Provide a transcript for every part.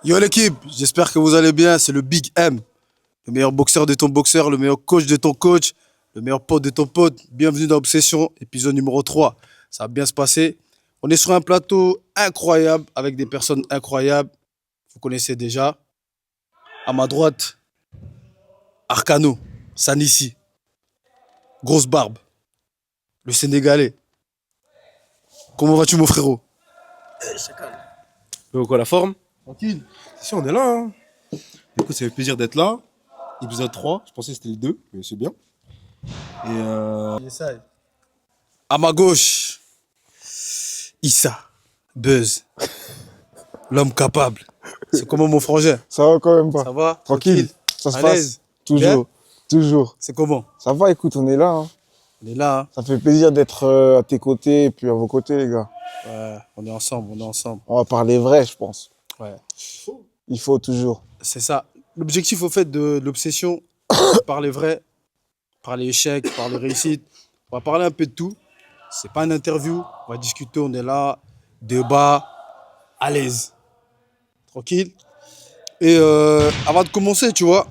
Yo l'équipe, j'espère que vous allez bien. C'est le Big M, le meilleur boxeur de ton boxeur, le meilleur coach de ton coach, le meilleur pote de ton pote. Bienvenue dans Obsession, épisode numéro 3. Ça va bien se passer. On est sur un plateau incroyable avec des personnes incroyables. Vous connaissez déjà. À ma droite, Arcano, Sanissi, grosse barbe, le Sénégalais. Comment vas-tu mon frérot? Quoi, la forme? Tranquille. Si, on est là. Hein. Écoute, ça fait plaisir d'être là. Épisode 3, je pensais que c'était le 2, mais c'est bien. Et À ma gauche, Issa, Buzz, l'homme capable. C'est comment mon frangin? Ça va quand même pas. Ça va? Tranquille. Ça se À passe. l'aise? Toujours. Toujours. C'est comment? Ça va, écoute, on est là. Hein. On est là, hein? Ça fait plaisir d'être à tes côtés et puis à vos côtés, les gars. Ouais, on est ensemble, on est ensemble. On va parler vrai, je pense. Ouais. Il faut toujours. C'est ça. L'objectif au fait de l'obsession, c'est parler vrai, parler échec, parler réussite. On va parler un peu de tout. C'est pas une interview, on va discuter, on est là, débat, à l'aise. Tranquille. Et avant de commencer, tu vois,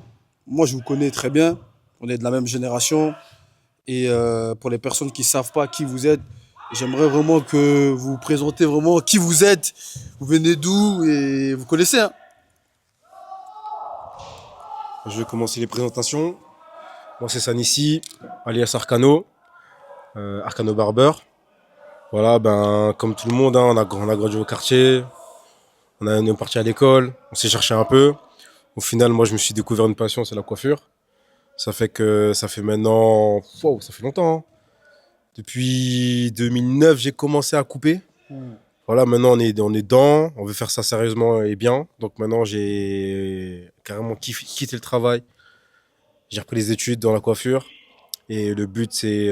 moi je vous connais très bien, on est de la même génération. Et pour les personnes qui ne savent pas qui vous êtes, j'aimerais vraiment que vous vous présentez vraiment qui vous êtes, vous venez d'où et vous connaissez. Hein. je vais commencer les présentations. Moi, c'est Sanissi, alias Arcano, Arcano Barber. Voilà, ben, comme tout le monde, hein, on a grandi au quartier, on est parti à l'école, on s'est cherché un peu. Au final, moi, je me suis découvert une passion, c'est la coiffure. Ça fait maintenant, wow, ça fait longtemps. Hein. Depuis 2009, j'ai commencé à couper. Voilà, maintenant on est dedans, on veut faire ça sérieusement et bien. Donc maintenant j'ai carrément quitté le travail. J'ai repris les études dans la coiffure. Et le but c'est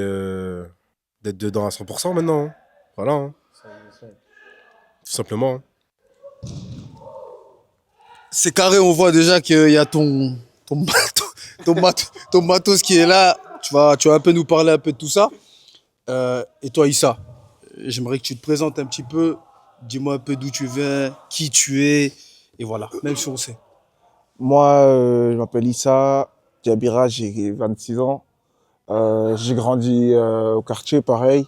d'être dedans à 100% maintenant. Hein. Voilà, hein. Tout simplement. Hein. C'est carré, on voit déjà qu'il y a ton matos qui est là. Tu vas un peu nous parler un peu de tout ça. Et toi, Issa, j'aimerais que tu te présentes un petit peu. Dis-moi un peu d'où tu viens, qui tu es. Et voilà, même si on sait. Moi, je m'appelle Issa Diabira, j'ai 26 ans. J'ai grandi au quartier, pareil.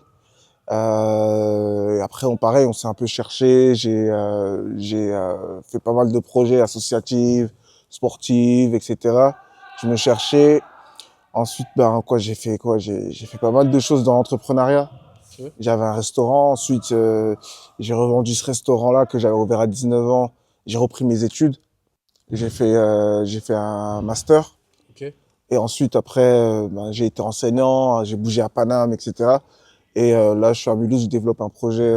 Et après, pareil, on s'est un peu cherché. J'ai fait pas mal de projets associatifs, sportifs, etc. Je me cherchais. Ensuite, j'ai fait quoi? J'ai fait pas mal de choses dans l'entrepreneuriat. Ok. J'avais un restaurant. Ensuite, j'ai revendu ce restaurant-là que j'avais ouvert à 19 ans. J'ai repris mes études. J'ai fait un master. Ok. Et ensuite, après, j'ai été enseignant. J'ai bougé à Paname, etc. Et là, je suis à Mulhouse. Je développe un projet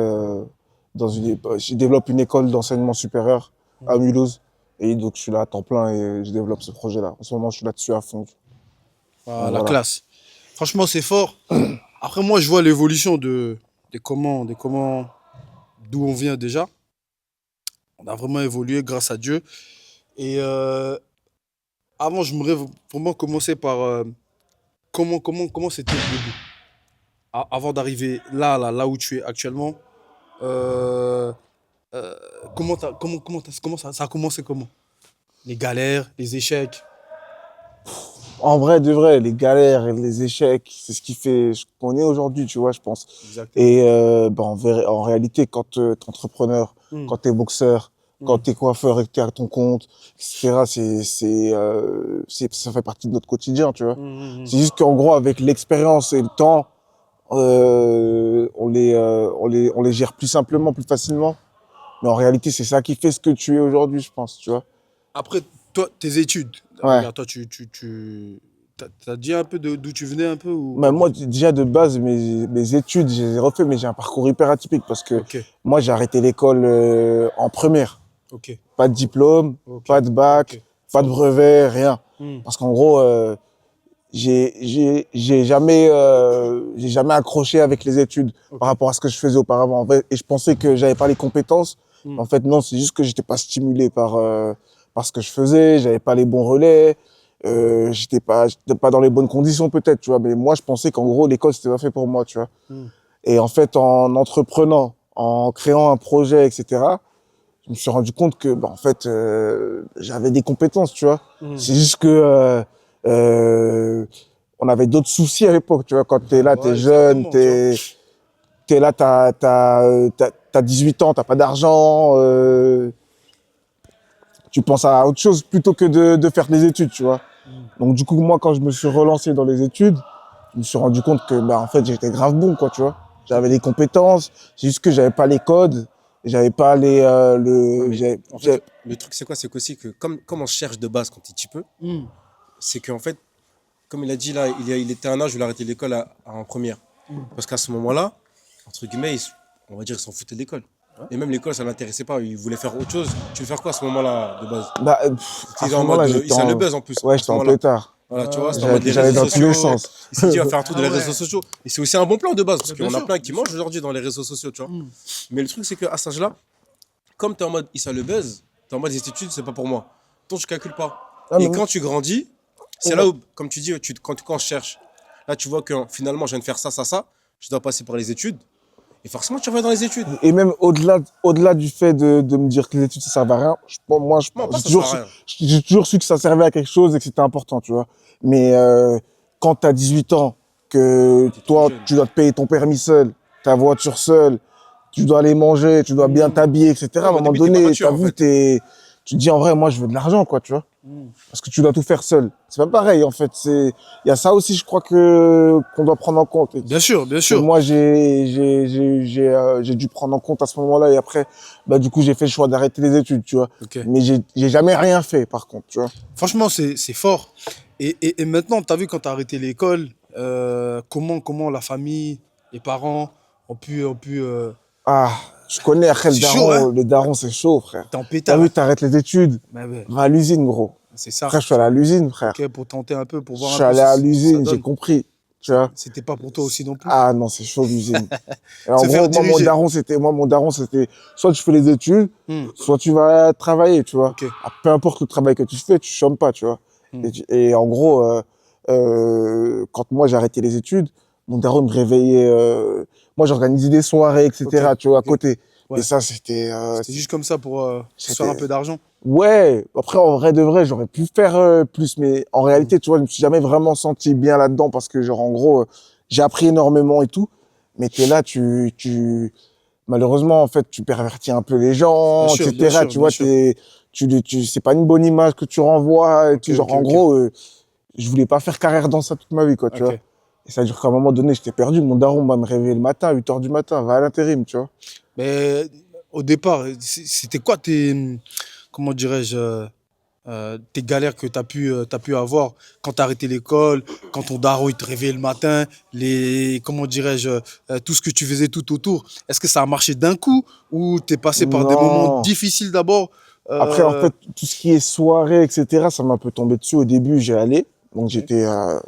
je développe une école d'enseignement supérieur à Mulhouse. Et donc, je suis là à temps plein et je développe ce projet-là. En ce moment, je suis là-dessus à fond. Ah, la Voilà. classe. Franchement, c'est fort. Après, moi, je vois l'évolution de d'où on vient déjà. On a vraiment évolué grâce à Dieu. Et avant, j'aimerais vraiment commencer par comment c'était le début. Avant d'arriver là où tu es actuellement. Euh, euh, ça a commencé comment? Les galères, les échecs. En vrai, de vrai, les galères et les échecs, c'est ce qui fait ce qu'on est aujourd'hui, tu vois, je pense. Exactement. Et en réalité, quand t'es entrepreneur, quand t'es boxeur, quand t'es coiffeur et que t'es à ton compte, etc., ça fait partie de notre quotidien, tu vois. C'est juste qu'en gros, avec l'expérience et le temps, on les gère plus simplement, plus facilement. Mais en réalité, c'est ça qui fait ce que tu es aujourd'hui, je pense, tu vois. Après, toi, tes études. Ouais. Regarde, toi, t'as dit un peu d'où tu venais un peu ou... Bah, moi, déjà de base, mes études, je les ai refait, mais j'ai un parcours hyper atypique parce que Ok, moi, j'ai arrêté l'école en première. ok, Pas de diplôme, ok. pas de bac, Ok. pas de brevet, rien. Hmm. Parce qu'en gros, j'ai jamais accroché avec les études Ok. par rapport à ce que je faisais auparavant. En fait, et je pensais que j'avais pas les compétences. Hmm. En fait, non, c'est juste que j'étais pas stimulé par ce que je faisais. J'avais pas les bons relais. J'étais pas dans les bonnes conditions peut-être, tu vois. Mais moi, je pensais qu'en gros, l'école, c'était pas fait pour moi, tu vois. Et en fait, en entreprenant, en créant un projet, etc., je me suis rendu compte que, bah, en fait, j'avais des compétences, tu vois. Hmm. C'est juste que on avait d'autres soucis à l'époque, tu vois. Quand t'es là, t'es Ouais, jeune, certainement, tu vois. t'es là, t'as 18 ans, t'as pas d'argent, tu penses à autre chose plutôt que de faire des études, tu vois. Hmm. Donc du coup, moi, quand je me suis relancé dans les études, je me suis rendu compte que, bah, en fait, j'étais grave bon, quoi, tu vois. J'avais des compétences, c'est juste que j'avais pas les codes, j'avais pas Ouais, mais en fait, j'avais- le truc, c'est quoi? C'est qu'aussi que comme on cherche de base quand t'es petit peu, Hmm. c'est qu'en fait, comme il a dit là, il était à un âge où il a arrêté l'école en première. Hmm. Parce qu'à ce moment-là, entre guillemets, on va dire, il s'en foutait de l'école. Et même l'école, ça l'intéressait pas. Il voulait faire autre chose. Tu veux faire quoi à ce moment-là, de base? bah, C'était à ce en mode. moment-là, Il ça le buzz en plus, ouais, à ce j'étais en moment-là. pétard. Voilà, tu vois, Ouais. c'était en mode les J'allais réseaux dans tous les sociaux. sens. Il s'est dit, il va faire un tour Ah des ouais. réseaux sociaux. Et c'est aussi un bon plan de base, parce Mais bien qu'on a sûr, plein qui bien mangent sûr. aujourd'hui dans les réseaux sociaux, tu vois. Hmm. Mais le truc, c'est qu'à cet âge-là, comme tu es en mode, il ça le buzz, tu es en mode, les études, c'est pas pour moi. Donc, je calcule pas. Ah, Et mais, quand tu grandis, c'est là où, comme tu dis, quand on cherche, là, tu vois que finalement, je viens de faire ça, ça, ça, je dois passer par les études. Et forcément, tu reviens dans les études. et même au-delà du fait de me dire que les études, ça servent à rien, moi, Non, pas ça sert à rien. j'ai toujours su que ça servait à quelque chose et que c'était important, tu vois. Mais quand t'as 18 ans, que T'es trop toi, jeune. tu dois te payer ton permis seul, ta voiture seule, tu dois aller manger, tu dois bien Hmm. t'habiller, etc. Ouais, À un mais au moment début, t'es pas donné, mature, t'as en vu, fait. tu te dis en vrai, moi, je veux de l'argent, quoi, tu vois. Hmm. Parce que tu dois tout faire seul. C'est pas pareil, en fait. Il y a ça aussi, je crois qu'on doit prendre en compte. Et Bien sûr, bien que sûr. moi, j'ai dû prendre en compte à ce moment-là. Et après, bah, du coup, j'ai fait le choix d'arrêter les études, tu vois. Ok. Mais j'ai jamais rien fait, par contre, tu vois. Franchement, c'est fort. Et maintenant, tu as vu quand tu as arrêté l'école, comment la famille, les parents ont pu. Ah, je connais après C'est chaud, hein? le daron, c'est chaud, frère. T'es en T'as pétard, vu, hein? t'arrêtes les études, Mais ouais, va à l'usine, gros. c'est ça. Frère, je suis allé à l'usine, frère. Ok, pour tenter un peu, pour Je voir un suis peu allé à ce que ça l'usine, j'ai donne. compris, tu vois. C'était pas pour toi aussi non plus. Ah non, c'est chaud l'usine. Et en Se faire gros, diriger. moi, mon daron, c'était, soit tu fais les études, Hmm. soit tu vas travailler, tu vois. Ok. Ah, peu importe le travail que tu fais, tu chômes pas, tu vois. Hmm. Et en gros, quand moi j'ai arrêté les études, mon daron me réveillait, moi j'organisais des soirées, etc., Ok. tu vois, à Ok. côté. Et Ouais. ça, c'était, C'était juste comme ça pour se faire un c'était, peu d'argent. ouais. Après, en vrai de vrai, j'aurais pu faire plus, mais en Hmm. réalité, tu vois, je me suis jamais vraiment senti bien là-dedans parce que, genre, en gros, j'ai appris énormément et tout. Mais t'es là, malheureusement, en fait, tu pervertis un peu les Bien gens, sûr, bien etc. sûr, Tu bien vois, sûr. c'est pas une bonne image que tu renvoies et Ok, tout. Genre, ok, en ok. gros, je voulais pas faire carrière dans ça toute ma vie, quoi, tu vois. Ok. Et ça dure qu'à un moment donné, j'étais perdu. Mon daron va me réveiller le matin, à 8 heures du matin, va à l'intérim, tu vois. Mais au départ, c'était quoi comment dirais-je, tes galères que t'as pu avoir quand t'as arrêté l'école, quand ton daron il te réveillait le matin, comment dirais-je, tout ce que tu faisais tout autour. Est-ce que ça a marché d'un coup ou t'es passé par des moments Non. difficiles d'abord? Après, en euh, fait, tout ce qui est soirée, etc., ça m'a un peu tombé dessus. Au début, j'ai allé. Donc, Ok,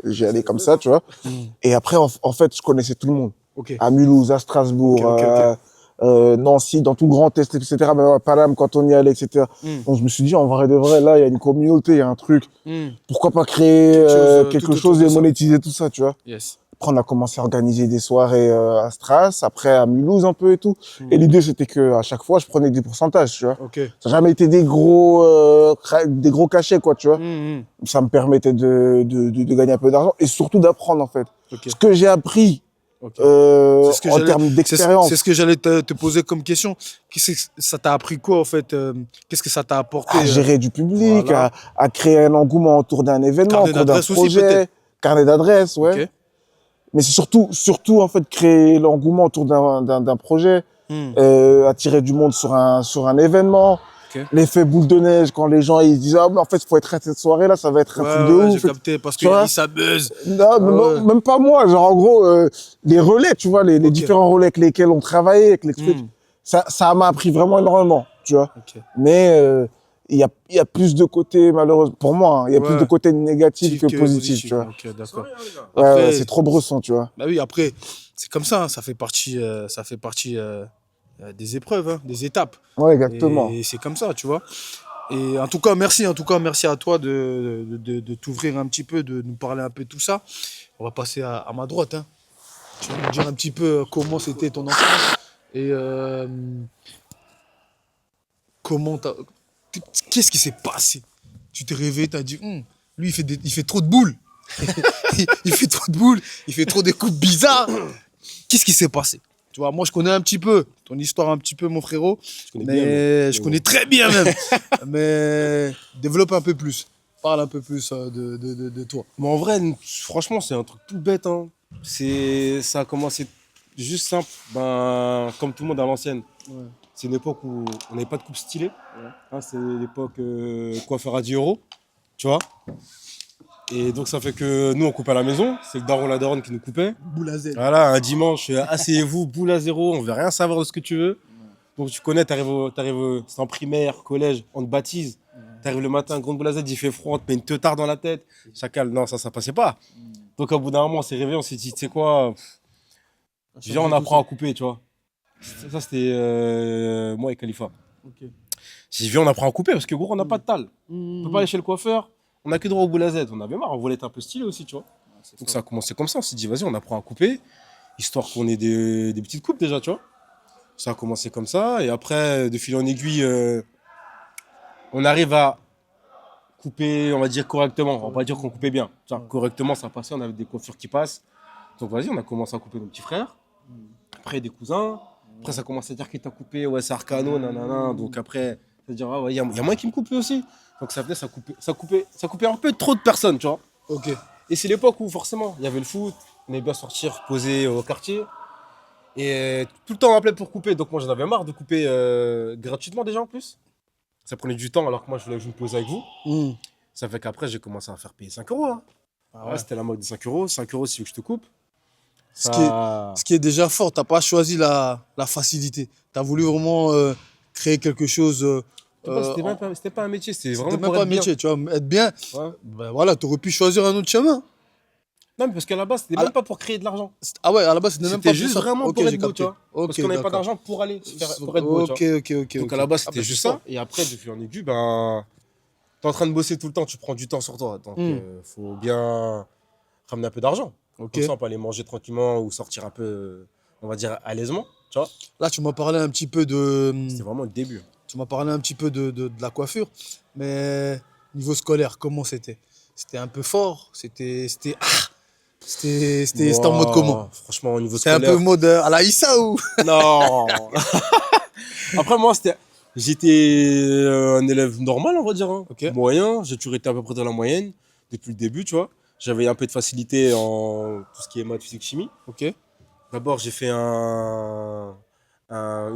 j'y allais comme ça, tu vois. hmm, Et après, en fait, je connaissais tout le monde. ok, À Mulhouse, à ok, Strasbourg, ok, ok. Nancy, dans tout Grand Est, etc., même à Paname, quand on y allait, etc. Hmm, Donc, je me suis dit, en vrai de vrai, là, il y a une communauté, il y a un truc. hmm. Pourquoi pas créer Quelque chose quelque tout autour chose de et ça. monétiser tout ça, tu vois. Yes. Après, on a commencé à organiser des soirées à Stras, après à Mulhouse un peu et tout. Hmm. Et l'idée, c'était que à chaque fois, je prenais des pourcentages, tu vois. Ok. Ça n'a jamais été des gros cachets, quoi, tu vois. Hmm, hmm. Ça me permettait de gagner un peu d'argent et surtout d'apprendre, en fait. Ok, Ce que j'ai appris ok. C'est ce que en j'allais, termes c'est ce d'expérience, que j'allais te poser comme question. Ça t'a appris quoi en fait? Qu'est-ce que ça t'a à apporté? gérer du public, Voilà. à créer un engouement autour d'un événement, Carnet autour d'un d'adresse aussi peut-être. projet, carnet d'adresse, Ok. ouais. Mais c'est surtout, en fait, créer l'engouement autour d'un projet, Hmm, attirer du monde sur un événement. ok. L'effet boule de neige, quand les gens ils se disent, ah, mais en fait, il faut être à cette soirée-là, ça va être un truc Ouais, de ouais, j'ai ouf. capté parce Tu qu'il vois? ça buzz. Non, Ah ouais. même pas moi. Genre, en gros, les relais, tu vois, les Ok. différents relais avec lesquels on travaillait, avec les trucs, Hmm, ça m'a appris vraiment énormément, tu vois. ok. Mais il y a plus de côté, malheureusement, pour moi, hein, il y a plus de Ouais. côté négatif Positif que que positif, tu positif. vois. Ok, d'accord. Ouais, Après, c'est trop bressant, tu vois. bah oui, après, c'est comme ça, hein, ça fait partie des épreuves, hein, des étapes. Ouais, exactement. Et c'est comme ça, tu vois. Et en tout cas, merci à toi de t'ouvrir un petit peu, de nous parler un peu de tout ça. On va passer à ma droite, hein. Tu vas nous dire un petit peu comment c'était ton enfance et comment qu'est-ce qui s'est passé? Tu t'es réveillé, t'as dit, lui, il fait trop de boules. Il fait trop de boules, il fait trop des coupes bizarres. Qu'est-ce qui s'est passé? Tu vois, moi, je connais un petit peu ton histoire, un petit peu, mon frérot. Je connais très bien même. Mais développe un peu plus. Parle un peu plus de toi. Mais en vrai, franchement, c'est un truc tout bête, hein. Ça a commencé juste simple, ben, comme tout le monde à l'ancienne. Ouais. C'est une époque où on n'avait pas de coupe stylée. Hein, c'est l'époque coiffeur à 10 euros, tu vois. Et donc ça fait que nous on coupait à la maison, c'est le daron la daronne qui nous coupait. Boule à Z. Voilà, un dimanche, asseyez-vous, boule à zéro, on veut rien savoir de ce que tu veux. Donc tu connais, c'est en primaire, collège, on te baptise. T'arrives le matin, grande boule à Z, il fait froid, on te met une teutarde dans la tête. Chacal, non, ça passait pas. Donc au bout d'un moment, on s'est réveillé, on s'est dit, tu sais quoi, viens, on apprend à couper, tu vois. Ça c'était moi et Khalifa. Ok. J'ai dit, viens, on apprend à couper parce que gros, on n'a pas de tal. On peut pas aller chez le coiffeur, on a que droit au boule à Z. On avait marre, on voulait être un peu stylé aussi, tu vois. Donc ça a commencé comme ça, on s'est dit, vas-y, on apprend à couper, histoire qu'on ait des petites coupes déjà, tu vois. Ça a commencé comme ça, et après, de fil en aiguille, on arrive à couper, on va dire correctement. On va pas dire qu'on coupait bien. Genre, correctement, ça passait, on avait des coiffures qui passent. Donc vas-y, on a commencé à couper nos petits frères, après des cousins. Après, ça commence à dire qu'il t'a coupé, ouais, c'est Arcano, nanana. Donc après, ça veut dire, ah ouais, il y a moins qui me coupe lui aussi. Donc ça venait, ça coupait un peu trop de personnes, tu vois. Ok. Et c'est l'époque où forcément, il y avait le foot, on aimait bien sortir, poser au quartier. Et tout le temps on m'appelait pour couper, donc moi j'en avais marre de couper gratuitement déjà en plus. Ça prenait du temps alors que moi je voulais juste me poser avec vous. Ça fait qu'après j'ai commencé à faire payer 5 euros. Hein. Ah Ouais, ouais. c'était la mode de 5 euros. 5 euros si tu veux que je te coupe. Ce qui est déjà fort, t'as pas choisi la facilité. T'as voulu vraiment créer quelque chose. C'était pas un métier, c'était C'était vraiment même pour pas être un métier, tu vois. Être bien, bien. Ouais. ben voilà, t'aurais pu choisir un autre chemin. Non, mais parce qu'à la base, c'était À même pas pour créer de l'argent. Ah ouais, à la base, c'était même C'était pas juste pour ça. vraiment Ok, pour j'ai être beau, capté. tu vois. Ok, Parce qu'on n'avait pas d'accord. d'argent pour aller pour être beau, tu vois. Ok. Donc à la base, Ah, c'était bah, juste c'est ça. fort. Et après, de fil en aiguille, ben, t'es en train de bosser tout le temps, tu prends du temps sur toi. Donc, faut bien ramener un peu d'argent. Ok. Comme ça, on peut aller manger tranquillement ou sortir un peu, on va dire, à l'aisement. Tu vois, Là, tu m'as parlé un petit peu de. c'était vraiment le début. Tu m'as parlé un petit peu de la coiffure, mais niveau scolaire, comment c'était? C'était un peu fort? C'était en mode comment? Franchement, au niveau C'était un scolaire. peu mode à la Issa ou? Non. Après, moi, j'étais un élève normal, on va dire. Hein. Ok. Moyen. J'ai toujours été à peu près dans la moyenne depuis le début, tu vois. J'avais un peu de facilité en tout ce qui est maths, physique, chimie. Ok. D'abord, j'ai fait une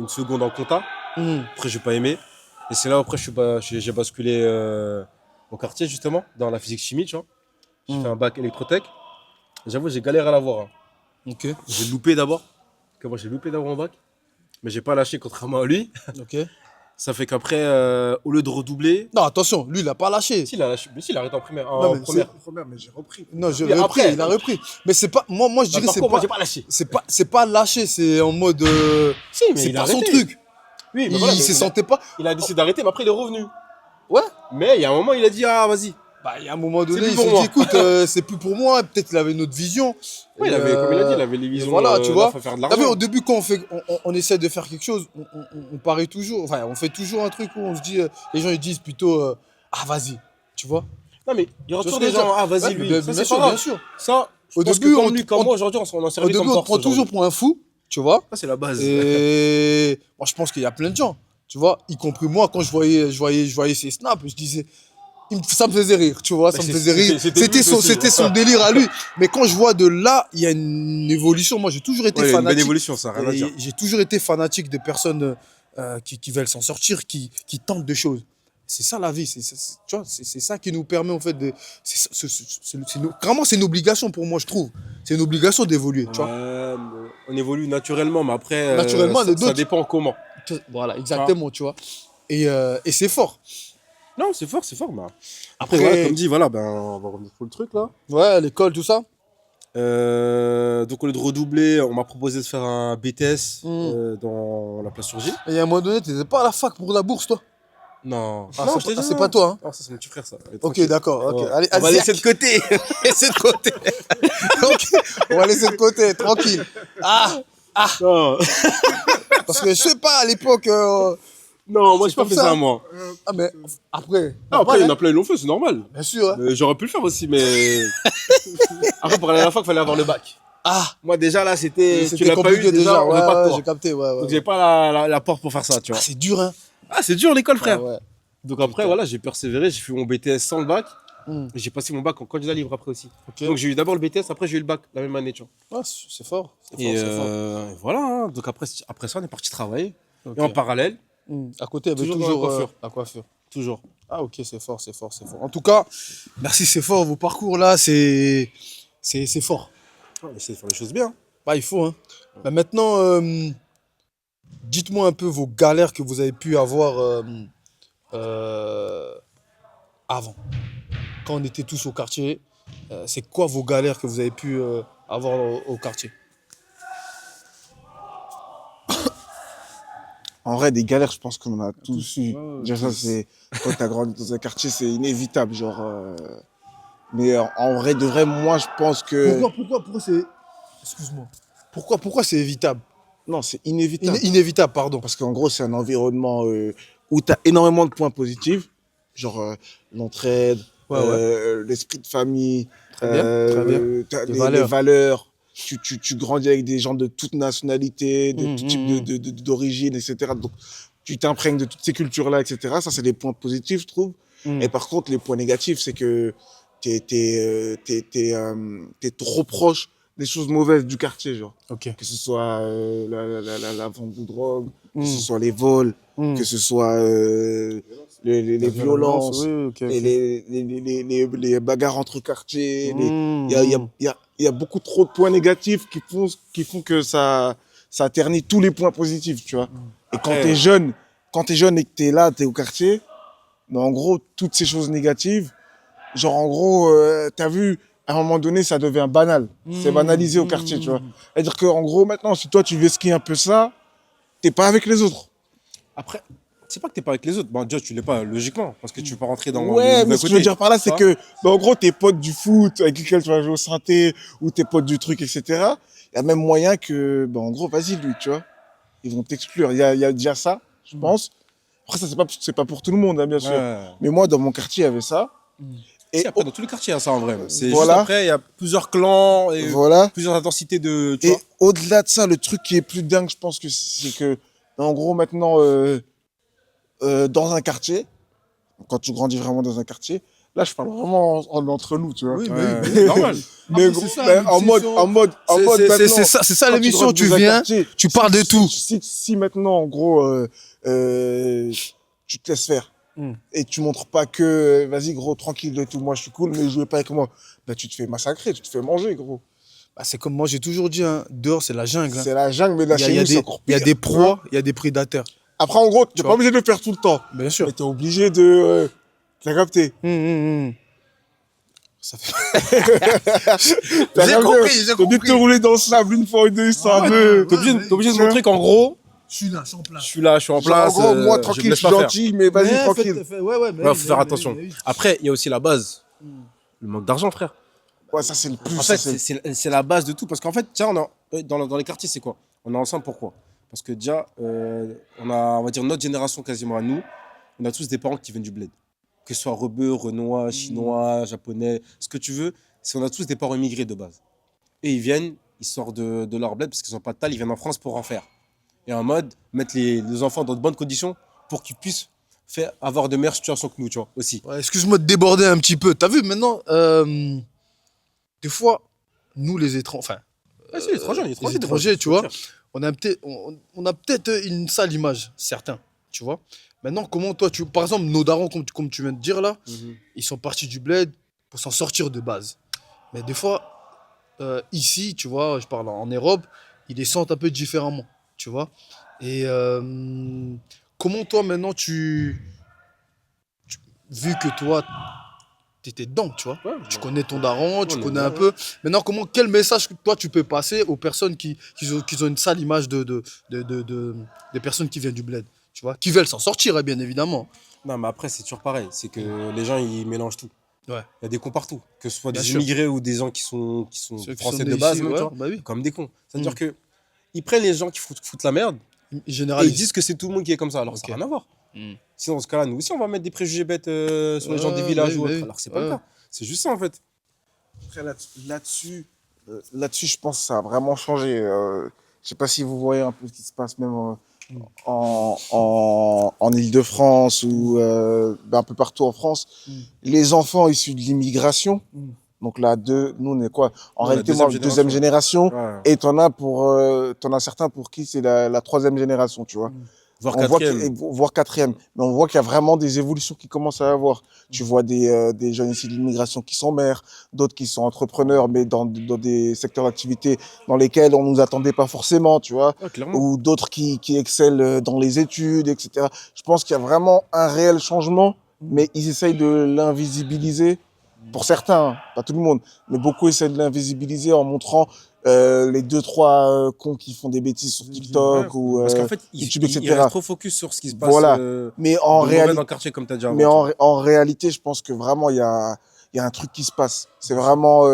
seconde en compta. Après, j'ai pas aimé. Et c'est là après j'ai basculé au quartier, justement, dans la physique chimie, tu vois. J'ai fait un bac électrotech. J'avoue, j'ai galéré à l'avoir. Hein. Ok. J'ai loupé d'abord. Moi, j'ai loupé d'abord mon bac. Mais j'ai pas lâché, contrairement à lui. Ok. Ça fait qu'après, au lieu de redoubler. Non, attention, lui, il a pas lâché. Si, il a lâché. Mais si, il a arrêté en primaire. Non, En mais première. Première, mais j'ai repris. Non, j'ai Mais repris, après, il a repris. Mais c'est pas. Moi, je dirais Par c'est contre, moi, pas. j'ai pas lâché. C'est pas lâché, c'est en mode. Si, mais C'est il a pas son arrêté. truc. Oui, mais Il voilà, mais se sentait pas. il a décidé d'arrêter, mais après, il est revenu. Ouais. Mais il y a un moment, il a dit, ah, vas-y. Bah, il y a un moment donné, plus il pour s'est moi. dit, écoute, c'est plus pour moi. Peut-être qu'il avait une autre vision. Oui, Et, comme il a dit, il avait les et visions. voilà, tu vois. Faut faire de T'as vu, l'argent. au début, quand on essaie de faire quelque chose, on paraît toujours. Enfin, on fait toujours un truc où on se dit. Les gens, ils disent plutôt, ah, vas-y. Tu vois. Non, mais il y aura Tu vois toujours ce que des je veux gens, dire? ah, vas-y, Ouais, lui. bien Ça, bien c'est sûr, pas grave. bien sûr. Ça, je Au pense début, que comme lui, comme moi, aujourd'hui, on s'en Au servi début, comme on torse te prend toujours aujourd'hui. pour un fou. Tu vois. Ça, c'est la base. Et moi, je pense qu'il y a plein de gens, tu vois, y compris moi, quand je voyais ses snaps, je disais, ça me faisait rire, tu vois, ça me faisait rire. C'était son délire à lui. Mais quand je vois de là, il y a une évolution. Moi, j'ai toujours été Ouais, il y a une belle fanatique. évolution, ça, rien à dire. J'ai toujours été fanatique de personnes qui veulent s'en sortir, qui tentent des choses. C'est ça la vie, tu vois, c'est ça qui nous permet en fait de. Vraiment, c'est une obligation pour moi, je trouve. C'est une obligation d'évoluer, tu vois. On évolue naturellement, mais après, Naturellement, les ça d'autres- dépend comment. Voilà, exactement, tu vois. Et c'est fort. Non, c'est fort, mais après, Après- voilà, comme dit, voilà, ben, on va revenir sur le truc, là. Ouais, l'école, tout ça. Donc, au lieu de redoubler, on m'a proposé de faire un BTS dans la place Surgilles. Et à un moment donné, t'étais pas à la fac pour la bourse, toi. Non, Ah, non, c'est je t'ai pas- dit, c'est non. pas toi, hein. Non, ça, c'est mon petit frère, ça. Allez, Ok, tranquille. d'accord. Ok, Ouais. allez, On va Asiac. laisser de côté. Laissez de côté. Ok, on va laisser de côté, tranquille. Ah, Non. parce que je sais pas, à l'époque, Non, moi, j'ai pas comme fait ça. ça, moi. Ah, mais après. Ah, après, il y en normal, a plein, ils l'ont fait, c'est normal. hein. Bien sûr. Hein. J'aurais pu le faire aussi, mais. Après, pour aller à la fac, il fallait avoir le bac. Ah, Moi, déjà, là, c'était. Tu c'était l'as pas eu, compliqué déjà, on veut pas de Ouais, toi. j'ai capté. Ouais, ouais. Donc, j'ai pas la porte pour faire ça, tu Ah, vois. c'est dur, hein. Ah, c'est dur, l'école, Ah, frère. ouais. Donc, après, Putain. voilà, j'ai persévéré, j'ai fait mon BTS sans le bac. Hmm. Et j'ai passé mon bac en candidat libre après aussi. Ok. Donc, j'ai eu d'abord le BTS, après, j'ai eu le bac la même année, tu vois. Ah, c'est fort. C'est fort, Et c'est fort. voilà, hein. Donc, après ça, on est parti travailler. Ok. Et en parallèle, À côté, il y avait toujours dans la toujours coiffure. la coiffure. toujours. Ah, ok, c'est fort, c'est fort, c'est fort. En tout cas, merci, c'est fort. Vos parcours là, c'est fort. Ouais, essayer de faire les choses bien. Bah, il faut, hein. Bah, maintenant, dites-moi un peu vos galères que vous avez pu avoir euh, avant. Quand on était tous au quartier, c'est quoi vos galères que vous avez pu avoir au quartier? En vrai, des galères, je pense qu'on en a tous eu. Ouais, Déjà, ça, tous. c'est, quand t'as grandi dans un quartier, c'est inévitable, genre, mais en vrai, de vrai, moi, je pense que, Pourquoi c'est. Excuse-moi. Pourquoi c'est évitable? non, c'est inévitable. Inévitable, pardon. Parce qu'en gros, c'est un environnement où tu as énormément de points positifs, genre l'entraide, Ouais, l'esprit de famille, Très bien, très bien. t'as Les les valeurs. valeurs. Tu grandis avec des gens de toute nationalité, de tout type Mhm. d'origine, etc. Donc, tu t'imprègnes de toutes ces cultures-là, etc. Ça, c'est des points positifs, je trouve. Mhm. Et par contre, les points négatifs, c'est que t'es trop proche des choses mauvaises du quartier, genre. Ok. Que ce soit la vente de drogue, que ce Mhm. soit les vols, Mhm. que ce soit les La violences, oui, ok, et ok. les bagarres entre quartiers. Mhm. Il y a beaucoup trop de points négatifs qui font que ça ternit tous les points positifs, tu vois. Et Après, quand t'es jeune et que t'es là, t'es au quartier, mais en gros, toutes ces choses négatives, genre en gros, t'as vu, à un moment donné, ça devient banal. C'est banalisé au quartier, tu vois. C'est-à-dire qu'en gros, maintenant, si toi, tu vesquilles un peu ça, t'es pas avec les autres. après, c'est pas que t'es pas avec les autres. Bon, déjà, tu l'es pas, logiquement, parce que tu peux pas rentrer dans le Ouais, monde mais à ce que je côté. veux dire par là, c'est Tu vois. que, bah, en gros, tes potes du foot avec lesquels tu vas jouer au synthé, ou tes potes du truc, etc., il y a même moyen que, bah, en gros, vas-y, lui, tu vois. Ils vont t'exclure. Il y a déjà ça, je pense. Après, ça, c'est pas pour tout le monde, hein, bien sûr. Ouais. Mais moi, dans mon quartier, il y avait ça. Si, Et après, dans tous les quartiers, il y a ça en vrai. C'est juste voilà, après, il y a plusieurs clans et voilà. plusieurs intensités de. Tu Et vois. au-delà de ça, le truc qui est plus dingue, je pense que c'est que, en gros, maintenant, dans un quartier, quand tu grandis vraiment dans un quartier, là, je parle vraiment entre nous, tu vois. Oui, Ouais, mais c'est normal. Mais Après, gros, c'est ça, ben, en mode maintenant, c'est ça quand tu l'émission, grandis tu dans un viens, quartier, tu parles de tout. Si maintenant, en gros, tu te laisses faire et tu montres pas que, vas-y, gros, tranquille et tout, moi, je suis cool, mais jouez pas avec moi, bah, tu te fais massacrer, tu te fais manger, gros. Bah, c'est comme moi, j'ai toujours dit, hein, dehors, c'est la jungle. Hein. C'est la jungle, mais là, chez nous, c'est encore Il y a pire. des proies, il y a des prédateurs. Après, en gros, t'es Tu pas vois. obligé de le faire tout le temps, Bien sûr. mais t'es obligé de, t'as capté. Ça fait... T'as J'ai capté. compris, j'ai T'es obligé de compris. te rouler dans le sable une fois ou deux, ça, ouais, deux. T'es obligé, mais- t'es obligé de tu vois. montrer qu'en gros, Je suis là, je suis en place. je suis là, je suis en Genre, place. en gros, moi, je tranquille, me je laisse suis pas faire. gentil, mais vas-y, tranquille. Ouais, mais Ouais, faut faire attention. Après, il y a aussi la base. Le manque d'argent, frère. Ouais, ça, c'est le plus. En ça, fait, c'est la base de tout. Parce qu'en fait, tiens, dans les quartiers, c'est quoi? On est ensemble, pourquoi? Parce que déjà, on va dire, notre génération quasiment à nous, on a tous des parents qui viennent du bled. Que ce soit rebeux, renois, chinois, japonais, ce que tu veux, on a tous des parents immigrés de base. Et ils viennent, ils sortent de leur bled parce qu'ils n'ont pas de tal, ils viennent en France pour en faire. Et en mode, mettre les enfants dans de bonnes conditions pour qu'ils puissent avoir de meilleures situations que nous, tu vois, aussi. Ouais, excuse-moi de déborder un petit peu. T'as vu maintenant, des fois, nous les étrangers, enfin, Ouais, c'est l'étranger, les étrangers, tu vois, on a peut-être une sale image, certains, tu vois. Maintenant, comment toi, par exemple, nos darons, comme tu viens de dire là, ils sont partis du bled pour s'en sortir de base. Mais des fois, ici, tu vois, je parle en Europe, ils les sentent un peu différemment, tu vois. Et comment toi, maintenant, vu que toi, t'étais dedans, tu vois, tu connais ton daron, tu on est connais dedans, un peu. Maintenant, quel message que toi, tu peux passer aux personnes qui ont une sale image des personnes qui viennent du bled, tu vois, qui veulent s'en sortir, hein, bien évidemment. Non, mais après, c'est toujours pareil. C'est que les gens, ils mélangent tout. Ouais. Il y a des cons partout. Que ce soit Bien des sûr. immigrés ou des gens qui sont Ceux qui français sont de nés base, ici, même, ouais, tu vois, bah oui. comme des cons. C'est-à-dire que ils prennent les gens qui foutent la merde Ils et ils généralisent. disent que c'est tout le monde qui est comme ça. Alors, ça Ok. n'a rien à voir. Mm. Sinon, dans ce cas-là, nous aussi, on va mettre des préjugés bêtes sur les gens des villages oui, ou autres. oui. Alors que c'est pas le Ouais. cas. C'est juste ça, en fait. Après, là-dessus, je pense que ça a vraiment changé. Je sais pas si vous voyez un peu ce qui se passe même en Île-de-France ou un peu partout en France. Mm. Les enfants issus de l'immigration, Mm. donc là, nous, on est quoi? En Nous, la réalité, deuxième moi, deuxième génération, Ouais. et t'en as certains pour qui c'est la troisième génération, tu vois. Voire On voit quatrième. voire quatrième. Mais on voit qu'il y a vraiment des évolutions qui commencent à avoir. Tu vois des jeunes issus de l'immigration qui sont mères, d'autres qui sont entrepreneurs, mais dans des secteurs d'activité dans lesquels on nous attendait pas forcément, tu vois. Ouais, clairement. Ou d'autres qui excellent dans les études, etc. Je pense qu'il y a vraiment un réel changement, mais ils essayent de l'invisibiliser. Pour certains, hein, pas tout le monde, mais beaucoup essaient de l'invisibiliser en montrant les 2-3 cons qui font des bêtises sur TikTok Ouais, ou parce qu'en fait, YouTube, ils etc. restent trop focus sur ce qui se passe Voilà. de Mais en mauvais réalité, dans le quartier, comme tu as dit avant. mais tu vois. en réalité, je pense que vraiment il y a un truc qui se passe. C'est vraiment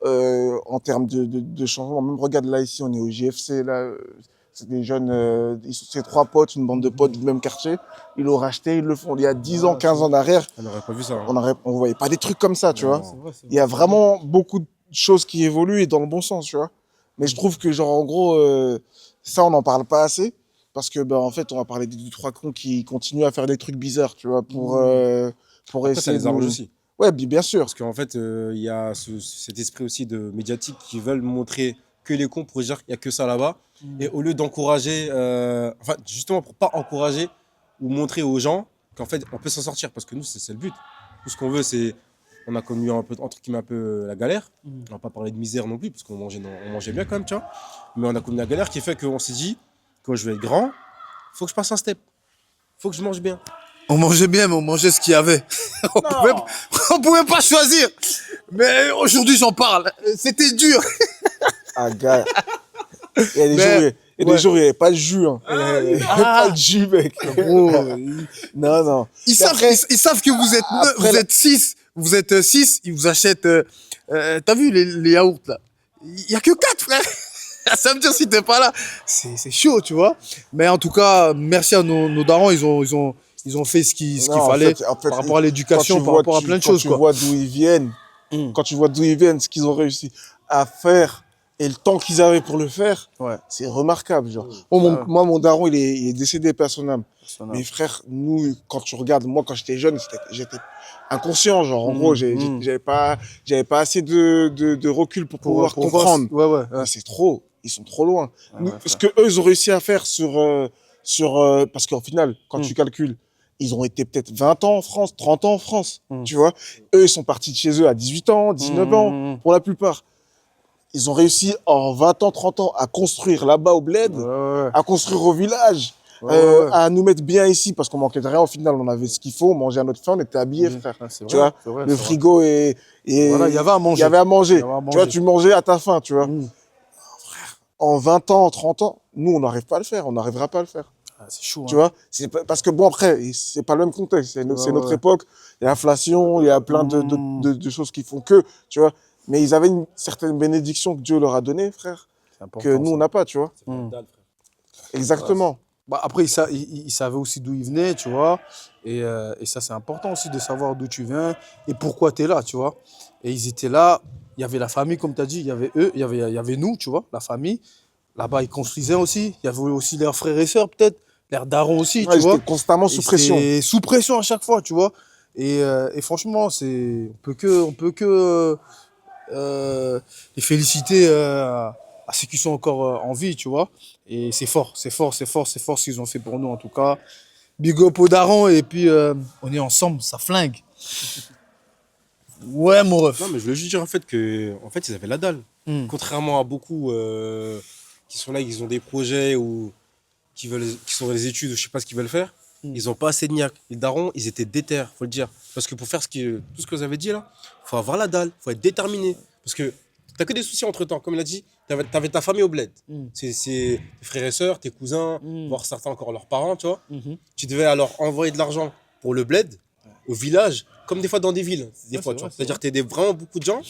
en termes de changement. Même regarde là ici, on est au JFC là. C'est des jeunes, c'est 3 potes, une bande de potes du même quartier. Ils l'ont racheté, ils le font. Il y a 10 ans, 15 ans derrière, On n'aurait pas vu ça. hein. on voyait pas des trucs comme ça, tu Non. vois. C'est vrai, c'est Il y a vrai. vraiment beaucoup de choses qui évoluent et dans le bon sens, tu vois. Mais je trouve que, genre, en gros, ça, on n'en parle pas assez. Parce que, ben, en fait, on va parler des 2-3 cons qui continuent à faire des trucs bizarres, tu vois, pour Après, ça essayer les arrange de... aussi. Ouais, bien sûr. Parce qu'en fait, il y a cet esprit aussi de médiatique qui veulent montrer que les cons pour dire qu'il n'y a que ça là-bas. Et au lieu d'encourager, enfin, justement pour pas encourager ou montrer aux gens qu'en fait, on peut s'en sortir. Parce que nous, c'est le but. Tout ce qu'on veut, c'est. On a connu un peu, entre guillemets, un peu la galère. On va pas parler de misère non plus, parce qu'on mangeait, on mangeait bien quand même, tu vois. Mais on a connu la galère qui fait qu'on s'est dit, quand je vais être grand, faut que je passe un step. Faut que je mange bien. On mangeait bien, mais on mangeait ce qu'il y avait. On pouvait pas choisir. Mais aujourd'hui, j'en parle. C'était dur. Ah, gars. Il y a des Mais- jours, il y a des ouais. jours, il n'y avait pas de jus, hein. Il y avait pas de jus, mec. Gros, Non, non. ils savent, après- ils savent que vous êtes après vous la- êtes 6. Vous êtes 6, ils vous achètent. T'as vu les yaourts là? Il y a que 4, frère. Ça veut dire si t'es pas là, c'est chaud, tu vois. Mais en tout cas, merci à nos darons, ils ont fait ce qu'il Non, fallait en fait, par rapport à l'éducation, quand tu par vois- rapport à tu- plein de quand choses, tu quoi. vois d'où ils viennent, Mm. quand tu vois d'où ils viennent, ce qu'ils ont réussi à faire et le temps qu'ils avaient pour le faire, Ouais. c'est remarquable, genre. Moi, mon daron, il est décédé, paix à son âme. Mais frère, nous, quand tu regardes, moi, quand j'étais jeune, j'étais inconscient, genre. En gros, j'avais pas assez de recul pour pouvoir comprendre. Ouais, ouais. Mais c'est trop. Ils sont trop loin. Ouais, Nous, ouais, ce que eux, ils ont réussi à faire parce qu'au final, quand Mm. tu calcules, ils ont été peut-être 20 ans en France, 30 ans en France, Mm. tu vois. Eux, ils sont partis de chez eux à 18 ans, 19 ans, pour la plupart. Ils ont réussi en 20 ans, 30 ans à construire là-bas au bled, Ouais. à construire au village, Ouais. à nous mettre bien ici parce qu'on manquait de rien. Au final, on avait ce qu'il faut, on mangeait à notre faim, on était habillés, frère. Tu vois, le frigo et Voilà, il y avait à manger. il y avait à manger. Il y avait à Tu vois, manger. tu mangeais à ta faim, tu vois. Mm. En 20 ans, en 30 ans, nous, on n'arrive pas à le faire, on n'arrivera pas à le faire. Ah, c'est chaud. Tu vois, parce que bon, après, c'est pas le même contexte, c'est notre époque, il y a l'inflation, il y a plein de choses qui font que, tu vois. Mais ils avaient une certaine bénédiction que Dieu leur a donnée, frère, que nous, on n'a pas, tu vois. Mm. Exactement. Bah, après, ils savaient aussi d'où ils venaient, tu vois. Et ça, c'est important aussi de savoir d'où tu viens et pourquoi tu es là, tu vois. Et ils étaient là. Il y avait la famille, comme tu as dit. Il y avait eux, il y avait nous, tu vois, la famille. Là-bas, ils construisaient aussi. Il y avait aussi leurs frères et sœurs, peut-être. Leurs darons aussi, Ouais, tu ils vois. étaient constamment sous Et pression. c'était sous pression à chaque fois, tu vois. Et franchement, on peut que les féliciter à ceux qui sont encore en vie, tu vois. Et c'est fort ce qu'ils ont fait pour nous, en tout cas. Big up aux darons, et puis on est ensemble, ça flingue. Ouais, mon ref. Non, mais je veux juste dire en fait ils avaient la dalle. Mm. Contrairement à beaucoup qui sont là, ils ont des projets ou qui sont dans les études ou je sais pas ce qu'ils veulent faire. Ils ont pas assez de niaque. Les darons, ils étaient déter, faut le dire. Parce que pour faire tout ce que vous avez dit là, faut avoir la dalle, faut être déterminé. Parce que t'as que des soucis entre temps. Comme il a dit, t'avais ta famille au bled. C'est tes frères et sœurs, tes cousins, voire certains encore leurs parents, tu vois. Tu devais alors envoyer de l'argent pour le bled, au village, comme des fois dans des villes. Des fois, tu vois. C'est-à-dire que t'aides vraiment beaucoup de gens,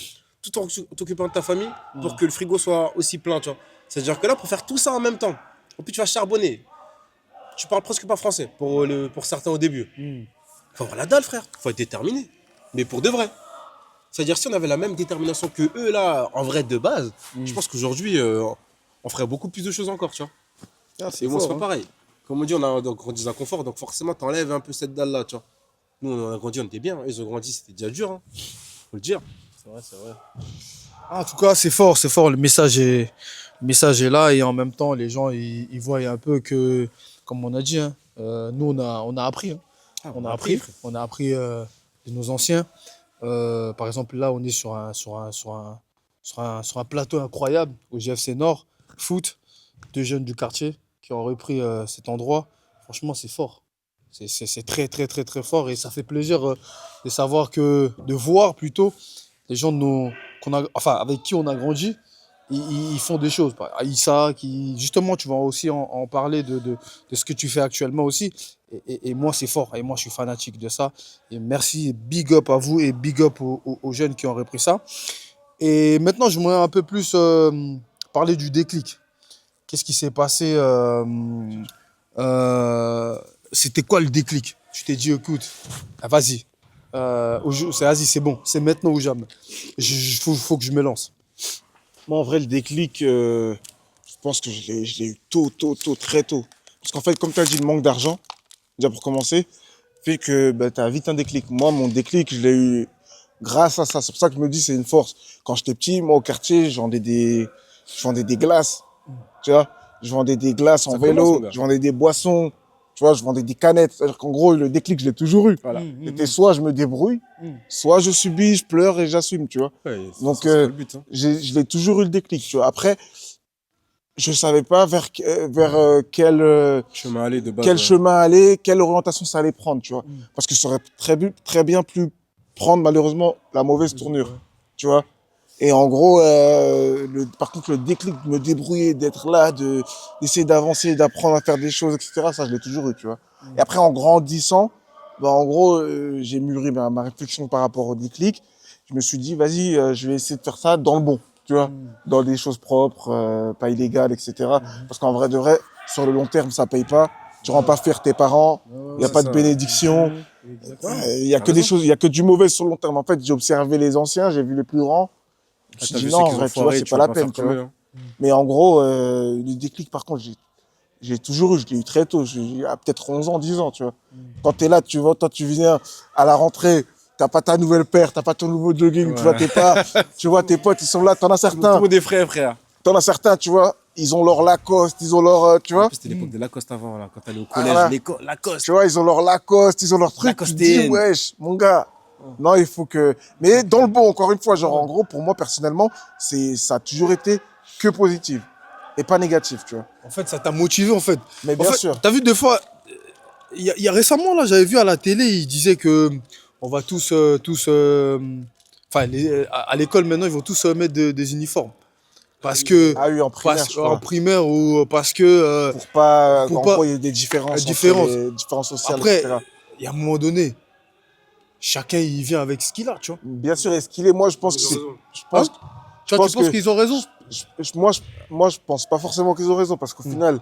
tout en t'occupant de ta famille, pour que le frigo soit aussi plein, tu vois. C'est-à-dire que là, pour faire tout ça en même temps, en plus tu vas charbonner. tu parles presque pas français pour certains au début. Faut avoir la dalle, frère. Faut être déterminé. Mais pour de vrai. C'est-à-dire, si on avait la même détermination que eux, là, en vrai, de base, je pense qu'aujourd'hui, on ferait beaucoup plus de choses encore, tu vois. Ah, Et moi, c'est pas pareil. Comme on dit, on a grandi dans un confort, donc forcément, t'enlèves un peu cette dalle-là, tu vois. Nous, on a grandi, on était bien. Ils ont grandi, c'était déjà dur, hein. Faut le dire. C'est vrai, c'est vrai. En tout cas, c'est fort, c'est fort. Le message est là et en même temps, les gens, ils voient un peu que, comme on a dit, hein, nous, on a appris. Hein. On a appris, frère. on a appris de nos anciens. Par exemple, là, on est sur un plateau incroyable au GFC Nord, foot, deux jeunes du quartier qui ont repris cet endroit. Franchement, c'est fort. C'est très, très, très, très fort et ça fait plaisir de savoir de voir plutôt les gens avec qui on a grandi, ils font des choses. Aïssa, justement, tu vas aussi en parler de ce que tu fais actuellement aussi. Et moi, c'est fort. Et moi, je suis fanatique de ça. Et merci, big up à vous et big up aux jeunes qui ont repris ça. Et maintenant, je voudrais un peu plus parler du déclic. Qu'est-ce qui s'est passé c'était quoi le déclic? Tu t'es dit, écoute, vas-y. Vas-y, c'est bon. C'est maintenant ou jamais. Faut que je me lance. Moi, en vrai, le déclic, je pense que je l'ai eu tôt, très tôt. Parce qu'en fait, comme tu as dit, le manque d'argent, déjà pour commencer, fait que tu as vite un déclic. Moi, mon déclic, je l'ai eu grâce à ça. C'est pour ça que je me dis c'est une force. Quand j'étais petit, moi, au quartier, je vendais des glaces. Tu vois, je vendais des glaces en Ça commence, vélo, mon gars. je vendais des boissons, tu vois, je vendais des canettes. C'est-à-dire qu'en gros, le déclic, je l'ai toujours eu. Voilà. C'était soit je me débrouille, soit je subis, je pleure et j'assume, tu vois. Ouais, Donc, c'est pas le but, hein. je l'ai toujours eu le déclic, tu vois. Après, je savais pas vers Chemin aller de base. quel ouais. chemin aller, quelle orientation ça allait prendre, tu vois. Parce que ça aurait très bien pu prendre malheureusement la mauvaise tournure, tu vois. Et en gros, par contre, le déclic de me débrouiller, d'être là, d'essayer d'avancer, d'apprendre à faire des choses, etc., ça, je l'ai toujours eu, tu vois. Et après, en grandissant, en gros, j'ai mûri ma réflexion par rapport au déclic. Je me suis dit, vas-y, je vais essayer de faire ça dans le bon, tu vois, dans des choses propres, pas illégales, etc. Parce qu'en vrai de vrai, sur le long terme, ça paye pas. Tu rends pas fier tes parents. Il y a c'est pas de ça. bénédiction. Il y a que des choses, il y a que du mauvais sur le long terme. En fait, j'ai observé les anciens, j'ai vu les plus grands. Je me suis T'as dit vu non, ceux en qui ont vrai, tu vois, foiré, c'est tu pas vas la faire peine, tu comme vois. eux, hein. Mais en gros, le déclic, par contre, j'ai toujours eu, je l'ai eu très tôt, peut-être 11 ans, 10 ans, tu vois. Quand t'es là, tu vois, toi, tu viens à la rentrée, t'as pas ta nouvelle paire, t'as pas ton nouveau jogging, tu vois, tu vois, tes potes, ils sont là, Tout le monde est frère. tu vois, ils ont leur Lacoste, ils ont leur, tu En vois, plus, c'était l'époque de Lacoste avant, là, quand t'allais au Ah, collège. voilà. Lacoste. tu vois, ils ont leur Lacoste, ils ont leur truc, tu te dis, Lacostéenne. wesh, mon gars. Non, il faut que, mais dans le bon, encore une fois, genre, en gros, pour moi, personnellement, ça a toujours été que positif et pas négatif, tu vois. En fait, ça t'a motivé, en fait. Mais En bien fait, sûr. t'as vu deux fois, il y a récemment, là, j'avais vu à la télé, ils disaient que on va enfin, à l'école maintenant, ils vont tous mettre des uniformes. Parce que, Ah oui, en primaire, je crois. en primaire ou parce que, Pour pas, pour en pas- gros, il y a des différences entre différence. les différences sociales, Après, etc. il y a un moment donné, chacun, il vient avec ce qu'il a, tu vois. Bien sûr, est-ce qu'il est, moi, je pense que Ils ont c'est, raison. je pense, Hein je Tu vois, pense tu penses que, qu'ils ont raison? moi, je pense pas forcément qu'ils ont raison parce qu'au final,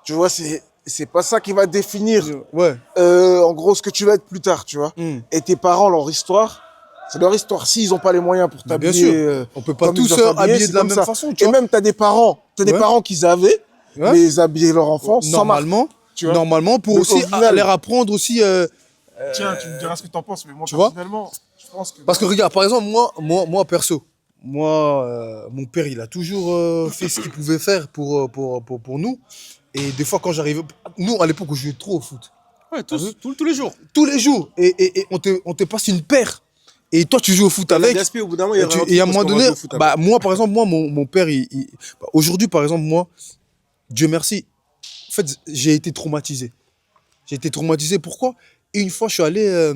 tu vois, c'est pas ça qui va définir, Ouais. en gros, ce que tu vas être plus tard, tu vois. Et tes parents, leur histoire, c'est leur histoire. S'ils ont pas les moyens pour Bien t'habiller, sûr. On peut pas comme ils tous doivent s'habiller, habiller c'est de la comme même ça. façon, tu Et vois. même, t'as des parents qu'ils avaient, Ouais. mais ils habillaient leur enfant sans marque. Tu vois. Normalement, pour Mais aussi au final- leur apprendre aussi. Tiens, tu me diras ce que t'en penses, mais moi, tu vois personnellement, je pense que... Parce que regarde, par exemple, moi perso, mon père, il a toujours fait ce qu'il pouvait faire pour nous. Et des fois, quand j'arrivais, nous, à l'époque, on jouait trop au foot. Ouais, tous les jours. Tous les jours. Et on te passe une paire. Et toi, tu joues au foot avec. Gaspé, au bout d'un moment, il y Et, aura un truc et à un parce moment qu'on va donné, jouer au foot avec. bah, moi, par exemple, mon père, aujourd'hui, par exemple, moi, Dieu merci, en fait, j'ai été traumatisé. J'ai été traumatisé, pourquoi? Et une fois, je suis allé,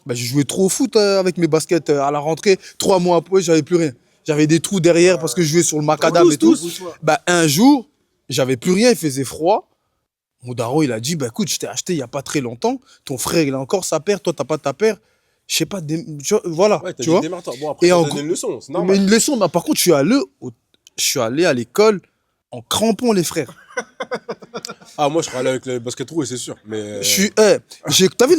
je jouais trop au foot avec mes baskets à la rentrée. 3 mois après, j'avais plus rien. J'avais des trous derrière parce que je jouais sur le macadam et tout. Bah, un jour, j'avais plus rien, il faisait froid. Mon daron, il a dit, bah écoute, je t'ai acheté il y a pas très longtemps. Ton frère, il a encore sa paire, toi, t'as pas ta paire. Je sais pas, voilà, Ouais, t'as tu dit vois. démarre-toi. Bon, après, Et t'as en donné gros- une leçon, c'est Mais normal. une leçon, bah, par contre, je suis allé à l'école en crampons, les frères. Ah, moi, je serais allé avec le basket rouge, c'est sûr. Mais. Je suis, t'as vu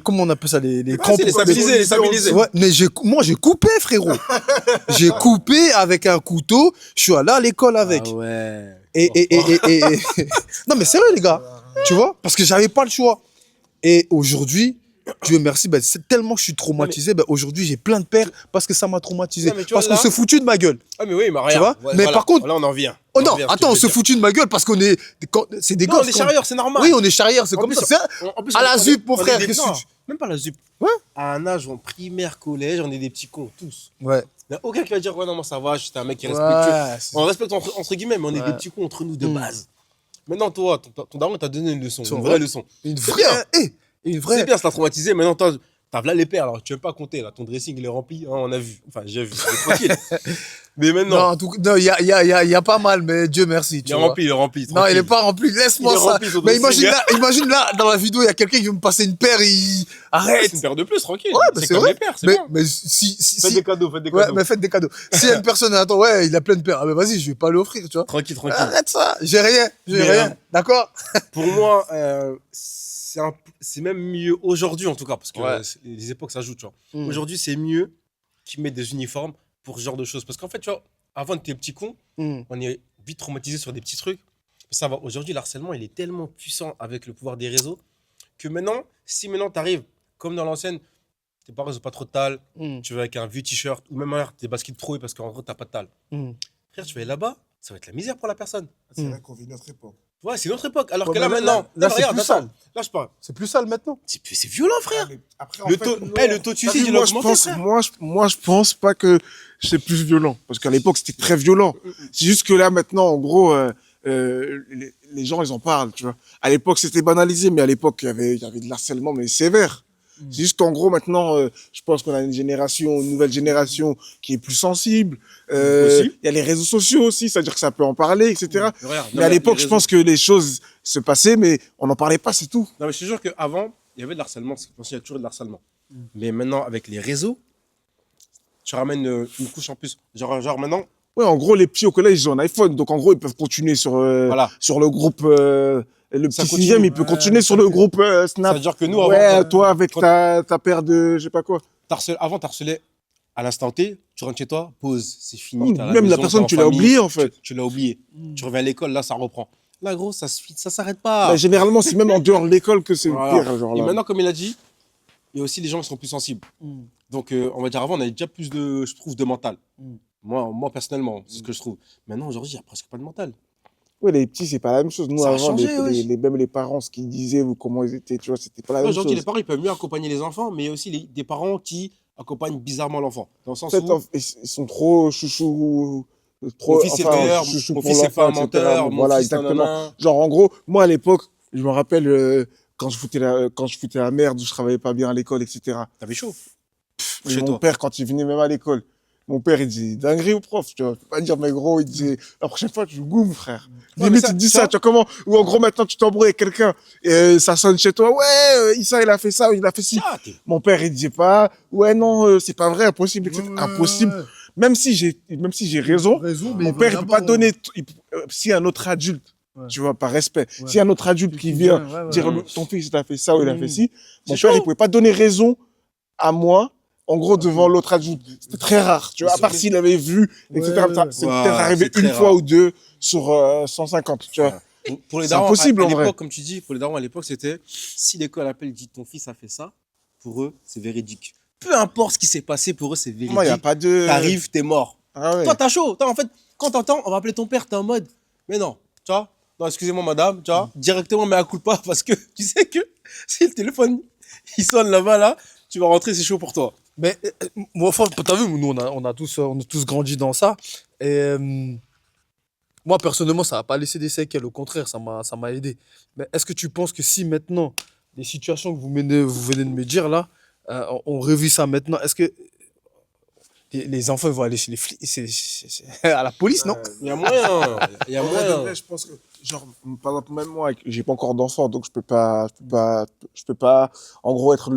comment on appelle ça, les Ah, c'est les stabilisés, les stabilisés. Ouais, mais moi, j'ai coupé, frérot. J'ai coupé avec un couteau. Je suis allé à l'école avec. Ah ouais. Et non, mais sérieux, les gars. Tu vois? Parce que j'avais pas le choix. Et aujourd'hui, Dieu merci, ben, c'est tellement que je suis traumatisé. Ben, aujourd'hui, j'ai plein de pères parce que ça m'a traumatisé. Non, mais tu vois, Parce qu'on là- se foutu de ma gueule. Ah, mais oui, mais rien. Tu vois? Ouais, Mais voilà. par contre- Là, on en vient. Oh On en non, vient à ce que attends, je on veux se dire. foutu de ma gueule parce qu'on est. C'est des Non, gosses. on est charrieurs, c'est normal. Oui, on est charrière, c'est En comme plus, ça. C'est En plus, à la on est- ZUP, mon on est frère. des- qu'est-ce non, que tu- même pas la ZUP. Ouais. À un âge en primaire, collège, on est des petits cons, tous. Ouais. Il n'y a aucun qui va dire, ouais, non, moi ça va, j'étais un mec qui est Ouais, respectueux. c'est- On respecte entre guillemets, mais on est Ouais. des petits cons entre nous de Mm. base. Maintenant, toi, ton daron t'a donné une leçon, Son une vrai. vraie leçon. Une C'est vraie. bien. Une C'est vraie. bien, ça t'a traumatisé. Maintenant, toi, t'as là les pères, alors tu veux pas compter, là. Ton dressing, il est rempli, hein, on a vu. Enfin, j'ai vu, c'est tranquille. Mais Non, maintenant, en tout cas, non, il y a pas mal, mais Dieu merci. il Tu est vois. rempli, il est rempli. Non, il tranquille. est pas rempli. Laisse-moi Il est ça. rempli, son Mais dressing, imagine là, dans la vidéo, il y a quelqu'un qui veut me passer une paire. Ouais, Arrête. c'est une paire de plus, tranquille. Ouais, bah, c'est comme vrai. les pères, c'est Mais, bien. mais si. Faites des cadeaux, faites des Ouais, cadeaux. mais faites des cadeaux. S'il y a une personne, attends, ouais, il a plein de paires. Ah, mais vas-y, je vais pas l'offrir, tu vois. Tranquille, tranquille. Arrête ça. J'ai rien. Mais, Rien. D'accord? Pour moi, c'est même mieux aujourd'hui en tout cas, parce que Ouais. les époques ça joue, tu vois. Mm. Aujourd'hui, c'est mieux qu'ils mettent des uniformes pour ce genre de choses. Parce qu'en fait, tu vois, avant, on était petits cons, Mm. on est vite traumatisé sur des petits trucs. Mais ça va. Aujourd'hui, l'harcèlement, il est tellement puissant avec le pouvoir des réseaux que maintenant, si maintenant tu arrives, comme dans l'ancienne, tes parents n'ont pas trop de talent, Mm. tu vas avec un vieux t-shirt, ou même alors tes baskets trouées parce qu'en gros, t'as pas de talent. Mm. Frère, tu vas aller là-bas, ça va être la misère pour la personne. C'est Mm. vrai qu'on vit notre époque. Ouais, c'est une autre époque. Alors Ouais, que là, mais maintenant, là, non, c'est regarde, plus attends, sale. là, je parle. C'est plus sale maintenant. C'est violent, frère. Après, Le taux de suicide, il a moi, je augmenté, pense, frère. moi, je pense pas que c'est plus violent. Parce qu'à l'époque, c'était très violent. C'est juste que là, maintenant, en gros, les gens, ils en parlent, tu vois. À l'époque, c'était banalisé, mais à l'époque, il y avait de l'harcèlement, mais sévère. C'est juste qu'en gros, maintenant, je pense qu'on a une nouvelle génération qui est plus sensible. Aussi. Il y a les réseaux sociaux aussi, c'est-à-dire que ça peut en parler, etc. Regarde, Mais à l'époque, je pense que les choses se passaient, mais on n'en parlait pas, c'est tout. Non, mais je te jure qu'avant, il y avait de l'harcèlement. Je pense qu'il y a toujours de l'harcèlement. Mais maintenant, avec les réseaux, tu ramènes une couche en plus. Genre maintenant, Ouais, en gros, les petits au collège, ils ont un iPhone. Donc, en gros, ils peuvent continuer voilà. sur le groupe, le Ça petit continue. sixième, il peut continuer sur le groupe Ça Snap. veut dire que nous, avant, Ouais, toi, avec quand- ta paire de, je sais pas quoi. avant, t'harcelais à l'instant T, tu rentres chez toi, pause, c'est fini. t'es à Même la maison, personne, t'es tu en l'as famille, oublié, en fait. Tu l'as oublié. Tu reviens à l'école, là, ça reprend. Là, gros, ça s'arrête pas. Bah, généralement, c'est même en dehors de l'école que c'est Voilà. pire, genre Et là. maintenant, comme il a dit, il y a aussi les gens qui sont plus sensibles. Mm. Donc, on va dire avant, on avait déjà plus de, je trouve, de mental. Mm. Moi, personnellement, c'est ce que je trouve. Maintenant, aujourd'hui, il n'y a presque pas de mental. Ouais, les petits, c'est pas la même chose. Nous, Ça a avant, changé, wesh. même les parents, ce qu'ils disaient ou comment ils étaient, tu vois, c'était pas la même Aujourd'hui, les chose. parents, ils peuvent mieux accompagner les enfants, mais il y a aussi des parents qui accompagnent bizarrement l'enfant. Dans le En sens fait, où, ils sont trop chouchous, trop, mon fils est meilleur, chouchous mon pour fils c'est pas un l'enfant, etc. menteur, mon Voilà, fils, exactement. nanana. Genre, en gros, moi, à l'époque, je me rappelle, quand je foutais la merde, où je travaillais pas bien à l'école, etc. T'avais chaud. Et Chez mon toi. père, quand il venait même à l'école, mon père, il disait dinguerie au prof, tu vois. Je peux pas dire, mais gros, il disait, la prochaine fois, tu goumes, frère. Ouais, Limite, mais ça, il te dit ça- ça, tu vois comment? Ou en gros, maintenant, tu t'embrouilles avec quelqu'un, et ça sonne chez toi, ouais, Issa, il a fait ça, ou il a fait ci. Ah, Mon père, il disait pas, ouais, non, c'est pas vrai, impossible, etc. Impossible. Même si j'ai raison, mon père, il peut pas donner, si un autre adulte, Ouais. tu vois, par respect, Ouais. si un autre adulte qui vient dire, ouais. ton fils, il a fait ça ou il a Mm. fait ci, mon C'est père, chaud. il pouvait pas donner raison à moi, en gros, devant l'autre adulte. C'était très rare, tu vois, à part s'il avait vu, etc. Ouais, Ça, ouais. c'est Ouais, peut-être arrivé c'est très une rare. fois ou deux sur 150, tu vois. Pour les C'est darons, impossible, à en vrai. l'époque, comme tu dis, pour les darons à l'époque, c'était si l'école appelle et dit ton fils a fait ça, pour eux, c'est véridique. Peu importe ce qui s'est passé, pour eux, c'est véridique. Moi, il n'y a pas de... T'arrives, t'es mort. Ah ouais. Toi, t'as chaud. Toi, en fait, quand t'entends, on va appeler ton père, t'es en mode, mais non, tu vois, non, excusez-moi, madame, tu vois, directement, mais à coup de pas, parce que tu sais que si le téléphone, il sonne là-bas, là, tu vas rentrer, c'est chaud pour toi. Mais moi, enfin, t'as vu, nous, on a tous grandi dans ça. Et moi, personnellement, ça n'a pas laissé des séquelles. Au contraire, ça m'a aidé. Mais est-ce que tu penses que si maintenant, les situations que vous venez de me dire là, on revit ça maintenant, est-ce que les enfants vont aller chez les flics, à la police, non? Il y a moyen. Il y a En vrai de moyen. vrai, je pense que, genre, par exemple, même moi, j'ai pas encore d'enfant, donc je peux pas, en gros, être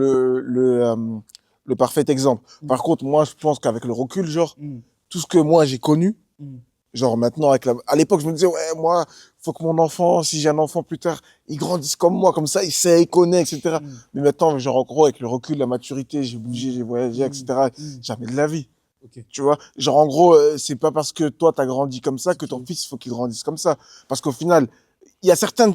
le parfait exemple. Par contre, moi, je pense qu'avec le recul, genre, Mm. tout ce que moi j'ai connu, Mm. Genre maintenant, à l'époque, je me disais, ouais, moi, faut que mon enfant, si j'ai un enfant plus tard, il grandisse comme moi, comme ça, il sait, il connaît, etc. Mais maintenant, genre, en gros, avec le recul, la maturité, j'ai bougé, j'ai voyagé, etc. Jamais de la vie. Ok. Tu vois, genre en gros, c'est pas parce que toi t'as grandi comme ça que ton fils faut qu'il grandisse comme ça. Parce qu'au final, il y a certaines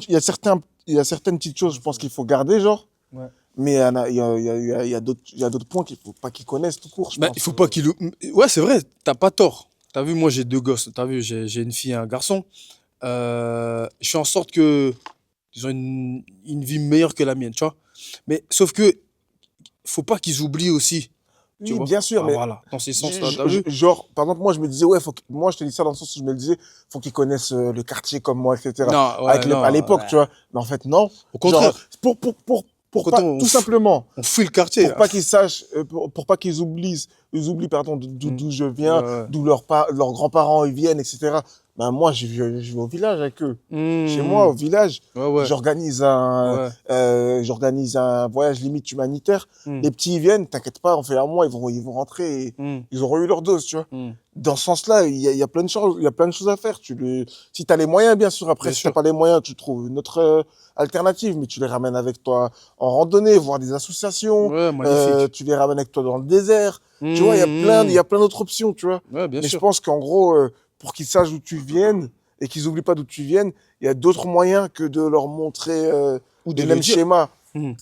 petites choses, je pense qu'il faut garder, genre. Ouais. Mais il y a d'autres points qu'il faut pas qu'ils connaissent tout court, je Ben, pense. il faut pas qu'il... Ouais, c'est vrai, t'as pas tort. T'as vu, moi, j'ai 2 gosses. T'as vu, j'ai une fille et un garçon. Je fais en sorte que ils ont une vie meilleure que la mienne, tu vois. Mais sauf que faut pas qu'ils oublient aussi, tu Oui, vois. bien sûr, Ah, mais voilà, dans ces sens-là, t'as vu? genre, par exemple, moi je me disais, ouais, moi je te dis ça dans le sens où je me disais, faut qu'ils connaissent le quartier comme moi, etc. Non, ouais, non. À l'époque, tu vois. Mais en fait, non. Au contraire. Genre, pour Quand pas, on tout f- simplement, On fuit le quartier, pour là. pas qu'ils sachent, pour pas ils oublient, pardon, Mm. d'où je Ouais, viens, ouais. d'où leurs grands-parents ils viennent, etc. Ben moi, je vais au village avec eux. Chez moi, au Mm. village, Ouais, ouais, ouais. j'organise un voyage limite humanitaire. Mm. Les petits, ils viennent, t'inquiète pas, on fait un mois, ils vont rentrer et Mm. ils auront eu leur dose, tu vois. Mm. Dans ce sens-là, il y a plein de choses, il y a plein de choses à faire. Si t'as les moyens, bien sûr. Après, Bien si t'as sûr. pas les moyens, tu trouves une autre alternative, mais tu les ramènes avec toi en randonnée, voir des associations. Ouais, magnifique. Tu les ramènes avec toi dans le désert. Tu vois, il y Mm. a plein d'autres options, tu vois. Ouais, bien Mais je sûr. pense qu'en gros, pour qu'ils sachent d'où tu viennes et qu'ils oublient pas d'où tu viennes, il y a d'autres moyens que de leur montrer Ou de les le mêmes dire. schémas. Mm.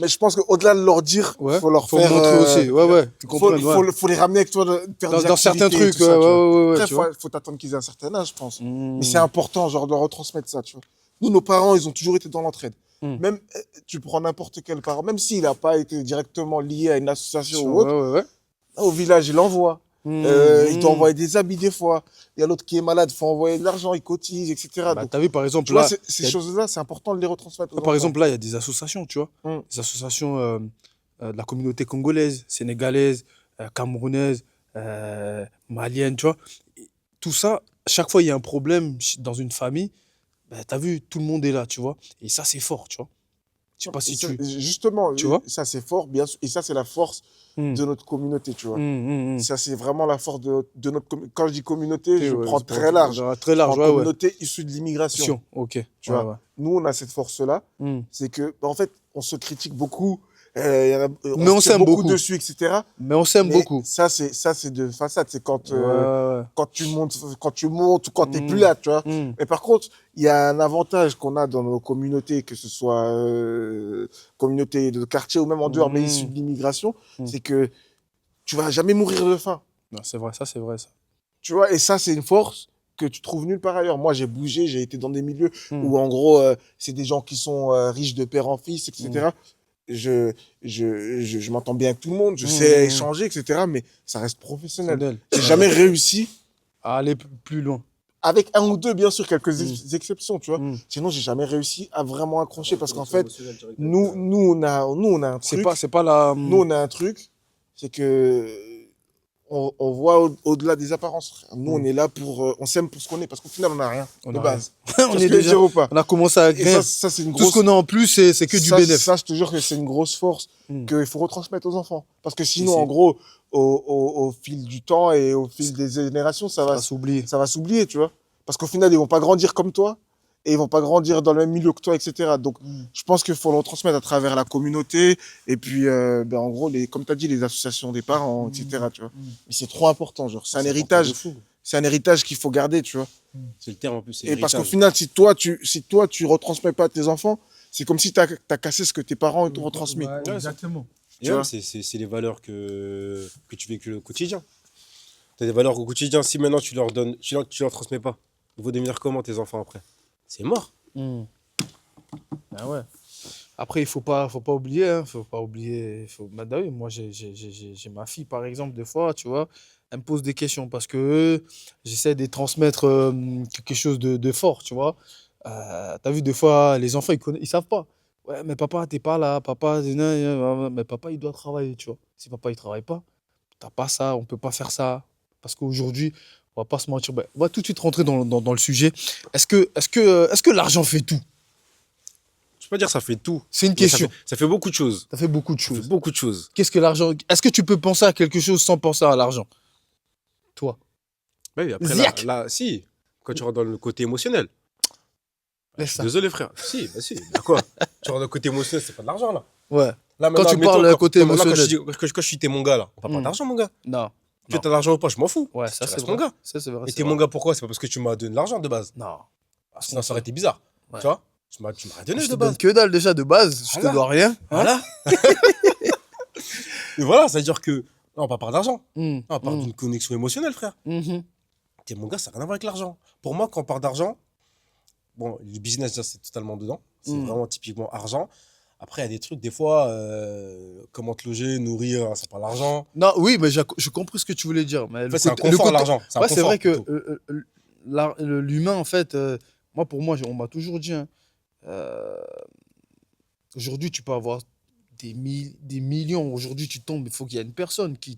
Mais je pense qu'au-delà de leur dire, Ouais, faut leur faut faire, montrer aussi. Ouais, ouais, qu'ils comprennent, ouais. faut les ramener avec toi, faire des Dans certains activités et trucs, tout ouais, ça, ouais, tu vois. ouais, ouais, Après, tu vois. faut t'attendre qu'ils aient un certain âge, je pense. Mais c'est Mm. important, genre, de retransmettre ça, tu vois. Nous, nos parents, ils ont toujours été dans l'entraide. Mm. Même, tu prends n'importe quel parent, même s'il n'a pas été directement lié à une association ou Ouais, autre, ouais, ouais. au village, il envoie. Il doit Mm. envoyer des habits des fois. Il y a l'autre qui est malade, il faut envoyer de l'argent, il cotise, etc. Bah, Donc, t'as vu, par tu exemple, vois, là, ces il y a- choses-là, c'est important de les retransmettre aux par enfants. exemple, là, il y a des associations, tu vois. Mm. Des associations de la communauté congolaise, sénégalaise, camerounaise, malienne, tu vois. Et tout ça, chaque fois il y a un problème dans une famille, bah, t'as vu, tout le monde est là, tu vois. Et ça, c'est fort, tu vois. Je sais pas si tu... Justement, Tu vois? ça c'est fort, bien sûr, et ça c'est la force Mm. de notre communauté, tu vois. Mm. Ça c'est vraiment la force de notre communauté. Quand je dis communauté, je Ouais, prends c'est très large. Très Je large, prends ouais, ouais. communauté issue de l'immigration, Ok. tu Ouais, vois. ouais. Nous, on a cette force-là, Mm. c'est que, bah, en fait, on se critique beaucoup, Mais on on se tire s'aime beaucoup beaucoup. dessus, etc. Mais on s'aime Mais beaucoup. ça c'est de façade. C'est Ouais, ouais, quand tu montes ou quand t'es plus ouais. là, tu vois. Mm. Mais par contre, il y a un avantage qu'on a dans nos communautés, que ce soit communauté de quartier ou même en dehors, mais issues Mm. de l'immigration, Mm. c'est que tu vas jamais mourir de faim. Non, c'est vrai, ça, c'est vrai, ça. Tu vois, et ça, c'est une force que tu trouves nulle part ailleurs. Moi, j'ai bougé, j'ai été dans des milieux Mm. où, en gros, c'est des gens qui sont riches de père en fils, etc. Je m'entends bien avec tout le monde, je sais échanger, etc. Mais ça reste professionnel. Sondel. J'ai jamais réussi, À aller plus loin. avec un ou deux, bien sûr, quelques exceptions, tu vois. Mm. Sinon, j'ai jamais réussi à vraiment accrocher parce qu'en fait, nous, on a un truc. C'est pas la... Nous, on a un truc, c'est que on voit au-delà des apparences, frère. Nous, on est là pour, on s'aime pour ce qu'on est, parce qu'au final, on n'a rien On de a base. rien. Tu vois ce que je veux dire ou pas? On a commencé à Et rien. ça, c'est une Tout grosse. ce qu'on a en plus, c'est que du bénéfice. Ça, je te jure que c'est une grosse force Mm. qu'il faut retransmettre aux enfants. Parce que sinon, Si. en gros, au fil du temps et au fil des générations, Ça va s'oublier. ça va s'oublier, tu vois. Parce qu'au final, ils vont pas grandir comme toi et ils vont pas grandir dans le même milieu que toi, etc. Donc, je pense qu'il faut le retransmettre à travers la communauté et puis, ben, en gros, comme tu as dit, les associations des parents, etc. Tu vois. Mais c'est trop important, genre. C'est un héritage. C'est un héritage qu'il faut garder, tu vois. C'est le terme en plus. Et parce qu'au final, si toi, tu retransmets pas à tes enfants, c'est comme si tu as cassé ce que tes parents t'ont retransmis. Ouais, exactement. Tu vois. C'est les valeurs que tu véhicules au quotidien. Tu as des valeurs au quotidien. Si maintenant tu leur donnes, tu leur transmets pas, ils vont devenir comment tes enfants après? C'est mort. Mm. Ah ouais. Après, il faut pas oublier, hein. Faut pas oublier. Bah, oui, moi, j'ai ma fille, par exemple, des fois, tu vois, elle me pose des questions parce que j'essaie de transmettre quelque chose de fort, tu vois. T'as vu, des fois, les enfants, ils savent pas. Ouais, mais papa, t'es pas là. Papa, mais papa, il doit travailler, tu vois. Si papa, il travaille pas, t'as pas ça, on peut pas faire ça. Parce qu'aujourd'hui, on va pas se mentir. Ben, on va tout de suite rentrer dans le sujet. Est-ce que l'argent fait tout? Je peux pas dire que ça fait tout. C'est une Mais question. ça fait beaucoup de choses. Ça fait beaucoup de Ça fait choses. beaucoup de choses. Qu'est-ce que l'argent? Est-ce que tu peux penser à quelque chose sans penser à l'argent? Toi. Bah oui, après, Ziac. si, quand tu rentres dans le côté émotionnel. Je Laisse suis ça. désolé, frère. Si, bah si. Bah quoi? Tu rentres dans le côté émotionnel, c'est pas de l'argent, là. Ouais. Là, Quand tu admettons, parles côté là, quand émotionnel. quand je suis t'es mon gars, là, on parle pas Hmm. d'argent, mon gars. Non. Que Non. t'as l'argent ou pas, je m'en fous. Ouais, Tu ça c'est restes vrai. mon gars. Ça c'est vrai. Et c'est t'es vrai. mon gars, pourquoi? C'est pas parce que tu m'as donné de l'argent de base. Non. Sinon, ça aurait été bizarre. Ouais. Tu vois? Tu m'aurais donné Je de te donne base. que dalle déjà de base. Je te Voilà. dois rien. Hein. Voilà. Et voilà, ça veut dire que. Là, on parle pas d'argent. Hmm. On parle Hmm. d'une connexion émotionnelle, frère. Mhm. T'es mon gars, ça n'a rien à voir avec l'argent. Pour moi, quand on parle d'argent, bon, le business, déjà, c'est totalement dedans. C'est vraiment typiquement argent. Après, il y a des trucs, des fois, comment te loger, nourrir, c'est pas l'argent. Non, oui, mais j'ai compris ce que tu voulais dire. Mais En fait, c'est un confort, l'argent. Ouais, c'est vrai que plutôt. l'humain, en fait, moi, pour moi, on m'a toujours dit, hein, euh, aujourd'hui, tu peux avoir des millions. Aujourd'hui, tu tombes, il faut qu'il y ait une personne qui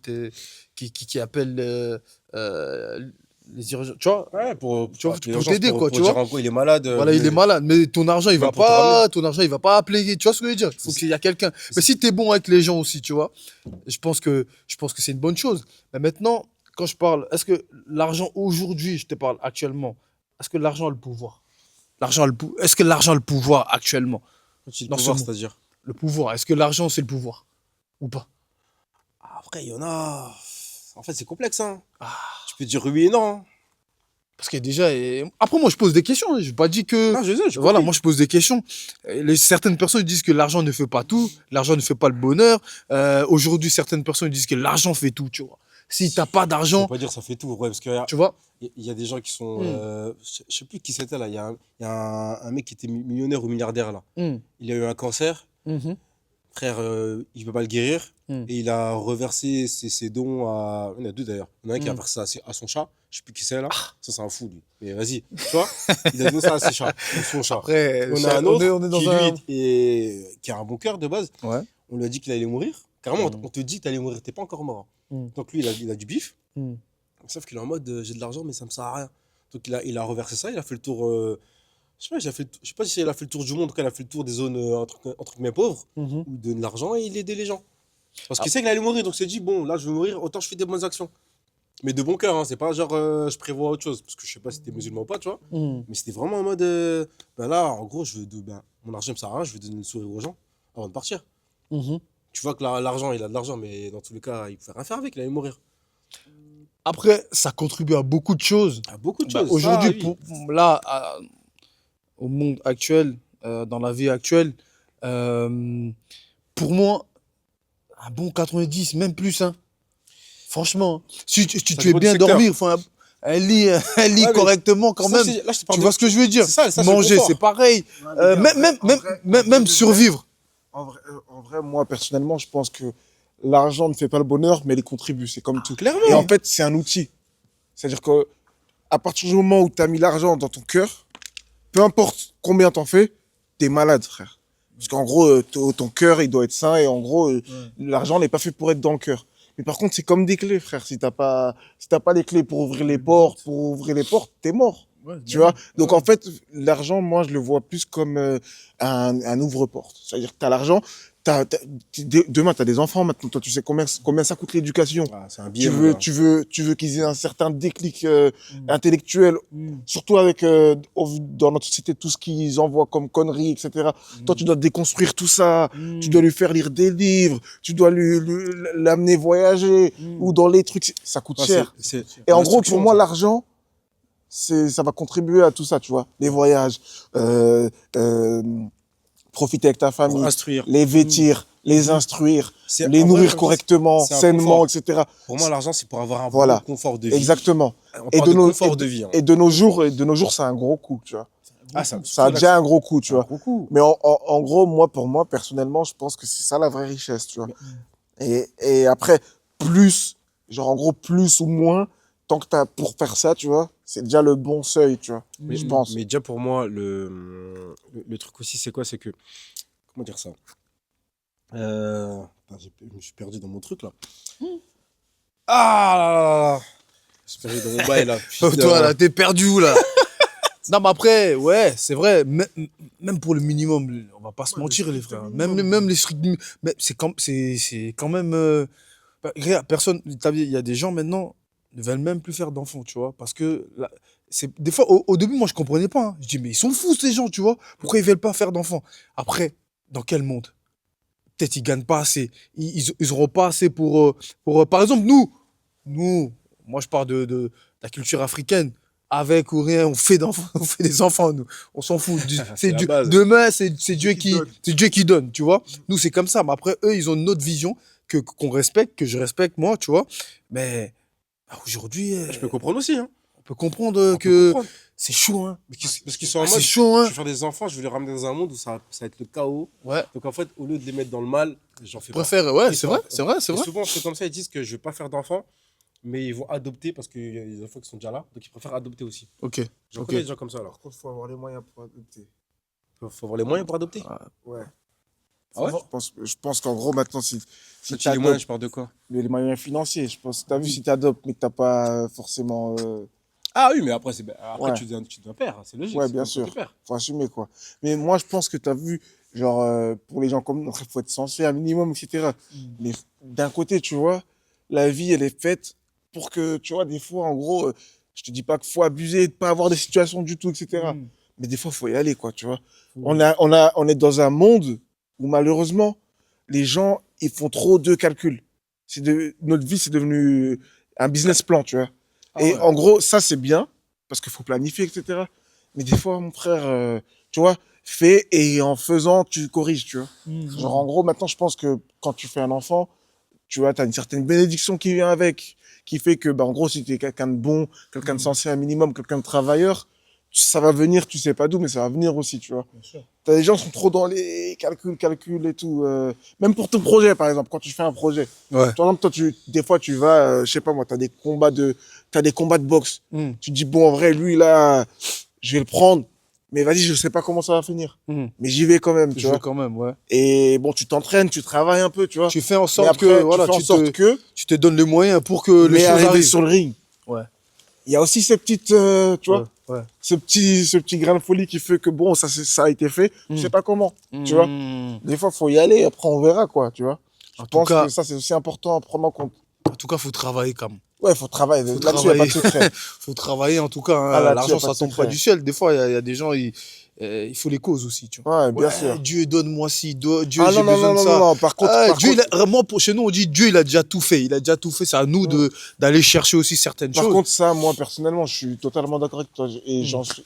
appelle les urgences. Tu vois, Ouais, pour tu vois, les pour gens, t'aider, quoi, tu dire vois. en gros, il est malade. Voilà, il est malade, mais ton argent, il va Même pour te pas, ton argent, il va pas appeler. Tu vois ce que je veux dire? Il faut qu'il y ait quelqu'un. Mais si tu es bon avec les gens aussi, tu vois, je pense que c'est une bonne chose. Mais maintenant, quand je parle, est-ce que l'argent aujourd'hui, je te parle actuellement, est-ce que l'argent a le pouvoir? Est-ce que l'argent a le pouvoir actuellement? Le Dans ce pouvoir, monde. c'est-à-dire. Le pouvoir, est-ce que l'argent, c'est le pouvoir? Ou pas? Après, il y en a. En fait, c'est complexe, hein. Ah. Tu peux dire oui et non. Hein. Parce que déjà, après, moi, je pose des questions. Je n'ai pas dit que. Non, je sais, Voilà, moi, je pose des questions. Certaines personnes disent que l'argent ne fait pas tout, l'argent ne fait pas le bonheur. Aujourd'hui, certaines personnes disent que l'argent fait tout, tu vois. Si tu n'as pas Je d'argent, peux pas dire ça fait tout, ouais, parce que tu vois. il y a des gens qui sont. Je sais plus qui c'était là. Il y a un mec qui était millionnaire ou milliardaire là. Hmm. Il a eu un cancer. Mhm. Frère, il ne peut pas le guérir. Mm. Et il a reversé ses dons à. Il y en a deux d'ailleurs. Il y en a un qui a Mm. versé ça à son chat. Je sais plus qui c'est là. Ça, c'est un fou lui. Mais vas-y. Tu vois, il a donné ça à ses chats. À son chat. Après, On a un autre on est dans qui, un. qui a un bon cœur de base. Ouais. On lui a dit qu'il allait mourir. Carrément, Mm. on te dit que tu allais mourir. Tu n'es pas encore mort. Mm. Donc lui, il a du bif. Mm. Sauf qu'il est en mode j'ai de l'argent, mais ça me sert à rien. Donc il a reversé ça. Il a fait le tour. Je sais pas, je sais pas si il a fait le tour du monde. En tout cas, il a fait le tour des zones entre guillemets pauvres Mhm. où il donne de l'argent et il aidait les gens. Parce qu'il sait qu'il allait mourir. Donc il s'est dit bon, là, je vais mourir. Autant je fais des bonnes actions. Mais de bon cœur, hein, c'est pas genre je prévois autre chose. Parce que je sais pas si t'es musulman ou pas, tu vois. Mm. Mais c'était vraiment en mode ben là, en gros, mon argent me sert à rien, je vais donner une sourire aux gens avant de partir. Mhm. Tu vois que l'argent, il a de l'argent, mais dans tous les cas, il pouvait rien faire avec, il allait mourir. Après, ça contribue à beaucoup de choses. À beaucoup de Bah, choses. aujourd'hui, ça, oui. là, au monde actuel, dans la vie actuelle, pour moi, un bon 90, même plus. Hein. Franchement, si tu Ça es dépend du bien secteur. dormir, un lit mais correctement quand Ça, même. là, je te parle Tu de- vois ce que je veux dire? C'est ça, c'est le Manger, confort. c'est pareil. Même survivre. En vrai, moi, personnellement, je pense que l'argent ne fait pas le bonheur, mais il y contribue. C'est comme tout. Clairement. Et en fait, c'est un outil. C'est-à-dire que à partir du moment où tu as mis l'argent dans ton cœur, peu importe combien t'en fais, t'es malade, frère. Parce qu'en gros, ton cœur, il doit être sain et en gros, l'argent n'est pas fait pour être dans le cœur. Mais par contre, c'est comme des clés, frère. Si t'as pas les clés pour ouvrir les portes, t'es mort. Tu vois? Donc, en fait, l'argent, moi, je le vois plus comme un ouvre-porte. C'est-à-dire que t'as l'argent, demain, t'as des enfants maintenant. Toi, tu sais combien ça coûte l'éducation. Ah, c'est un Tu billet. veux, mon gars. tu veux qu'ils aient un certain déclic intellectuel, surtout avec dans notre société tout ce qu'ils envoient comme conneries, etc. Toi, tu dois déconstruire tout ça. Tu dois lui faire lire des livres. Tu dois l'amener voyager ou dans les trucs. Ça coûte Ah, cher. c'est Et en gros, l'instruction, pour moi, ça. l'argent, ça va contribuer à tout ça, tu vois. Les voyages, profiter avec ta Pour famille, instruire. les vêtir, les instruire, C'est- les en vrai, nourrir comme correctement, c'est un sainement, confort. etc. Pour moi, l'argent, c'est pour avoir un Voilà. bon confort de vie. Exactement. On Et parle de de nos- confort de vie. Hein. Et de nos jours, c'est un gros coup, tu vois. Ah, Ça a déjà un gros coup, tu vois. Beaucoup. Mais en gros, pour moi, personnellement, je pense que c'est ça la vraie richesse, tu vois. Et après, plus, genre en gros, plus ou moins, tant que t'as pour faire ça, tu vois, c'est déjà le bon seuil, tu vois. Mais je pense. Mais déjà, pour moi, le truc aussi, c'est quoi? C'est que. Comment dire ça? Attends, je me suis perdu dans mon truc là. Ah là là là. Je suis perdu dans mon bail là. Toi, Putain. là, t'es perdu où, là? Non, mais après, ouais, c'est vrai. Même pour le minimum, on va pas se mentir, les frères. Même les strict minimum. Mais c'est quand même. Bah, regarde, personne. T'as vu, il y a des gens maintenant, ne veulent même plus faire d'enfants, tu vois. Parce que des fois, au début, moi, je comprenais pas, hein. Je dis, mais ils sont fous, ces gens, tu vois. Pourquoi ils veulent pas faire d'enfants? Après, dans quel monde? Peut-être ils gagnent pas assez. Ils auront pas assez par exemple, nous, moi, je parle de la culture africaine. Avec ou rien, on fait d'enfants, on fait des enfants, nous. On s'en fout. C'est la base. Demain, c'est Dieu donne. c'est Dieu qui donne, tu vois. Nous, c'est comme ça. Mais après, eux, ils ont une autre vision qu'on respecte, que je respecte, moi, tu vois. Mais aujourd'hui, Je peux comprendre aussi, hein. on peut comprendre On peut que comprendre. c'est chaud, hein. Parce qu'ils sont en C'est mode, chaud, je hein. vais faire des enfants, je vais les ramener dans un monde où ça va être le chaos. Ouais. Donc en fait, au lieu de les mettre dans le mal, j'en fais pas. Préfère, ouais, Ils c'est sont- vrai, c'est vrai, c'est Et vrai. souvent, c'est comme ça, ils disent que je vais pas faire d'enfants, mais ils vont adopter parce qu'il y a des enfants qui sont déjà là, donc ils préfèrent adopter aussi. Ok. J'en Ok. connais des gens comme ça alors. Par contre, faut avoir les moyens pour adopter. Faut avoir les moyens pour adopter. Ouais. Ah ouais? Je pense qu'en gros, maintenant, si Si tu tu as les moyens, adoptes, je parle de quoi? les moyens financiers, je pense, t'as vu, si tu adoptes, mais que t'as pas forcément, Ah oui, mais après, après Ouais. tu deviens père, c'est logique. Ouais, c'est bien comme quand sûr. t'es père. Faut assumer, quoi. Mais moi, je pense que t'as vu, genre, pour les gens comme nous, il faut être censé un minimum, etc. Mais d'un côté, tu vois, la vie, elle est faite pour que, tu vois, des fois, en gros, je te dis pas qu'il faut abuser, de pas avoir de situation du tout, etc. Mm. Mais des fois, faut y aller, quoi, tu vois. Mm. On est dans un monde où, malheureusement, les gens, ils font trop de calculs. Notre vie, c'est devenu un business plan, tu vois. Ah Et ouais. en gros, ça, c'est bien, parce qu'il faut planifier, etc. Mais des fois, mon frère, tu vois, fais et en faisant, tu corriges, tu vois. Mm. Genre, en gros, maintenant, je pense que quand tu fais un enfant, tu vois, tu as une certaine bénédiction qui vient avec, qui fait que, bah, en gros, si tu es quelqu'un de bon, quelqu'un de sensé un minimum, quelqu'un de travailleur, ça va venir, tu sais pas d'où, mais ça va venir aussi, tu vois. Bien sûr. T'as des gens qui sont trop dans les calculs et tout. Même pour ton projet, par exemple, quand tu fais un projet. Ouais. Par exemple, toi, des fois, tu vas, je sais pas moi, t'as des combats de boxe. Mm. Tu te dis, bon, en vrai, lui, là, je vais le prendre. Mais vas-y, je sais pas comment ça va finir. Mm. Mais j'y vais quand même, tu Je vois. veux quand même, ouais. Et bon, tu t'entraînes, tu travailles un peu, tu vois. Tu fais en Mais sorte après, que, voilà, tu fais en sorte que, tu te donnes les moyens pour que les mais choses arriver arrivent. sur le ring, Ouais. il y a aussi ces petites, tu vois, Ouais. ce petit grain de folie qui fait que bon, ça a été fait, Mm. je sais pas comment, tu Mm. vois. Des fois, faut y aller, après on verra, quoi, tu vois. Je En tout pense cas, que ça, c'est aussi important à prendre en compte. faut travailler quand même. Ouais, faut travailler. Faut Là-dessus, il a pas de travailler. secret. Faut travailler en tout cas, hein. Ah, là-dessus, L'argent, y a pas ça de tombe pas secret. du ciel. Des fois, il y a des gens, il faut les causes aussi, tu vois. Ouais, bien Ouais, sûr. Dieu, donne-moi ci, Dieu, Ah j'ai non, non, besoin non, de non, non, ça. non. Ah, Par contre, moi, chez nous, on dit Dieu, il a déjà tout fait. Il a déjà tout fait. C'est à nous Mm. d'aller chercher aussi certaines par choses. contre, ça, moi, personnellement, je suis totalement d'accord avec toi. Et Mm. j'en suis,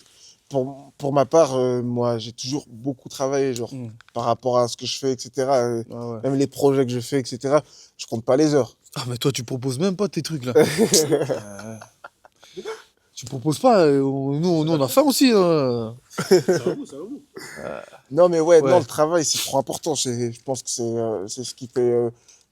pour ma part, moi, j'ai toujours beaucoup travaillé, genre, Mm. par rapport à ce que je fais, etc. Ouais, ouais. Même les projets que je fais, etc. Je compte pas les heures. Ah, mais toi, tu proposes même pas tes trucs là. Tu proposes pas. Nous, on a faim aussi, hein. C'est à vous, c'est à vous. Non, mais ouais, Ouais. non, le travail, c'est trop important. Je pense que c'est ce qui fait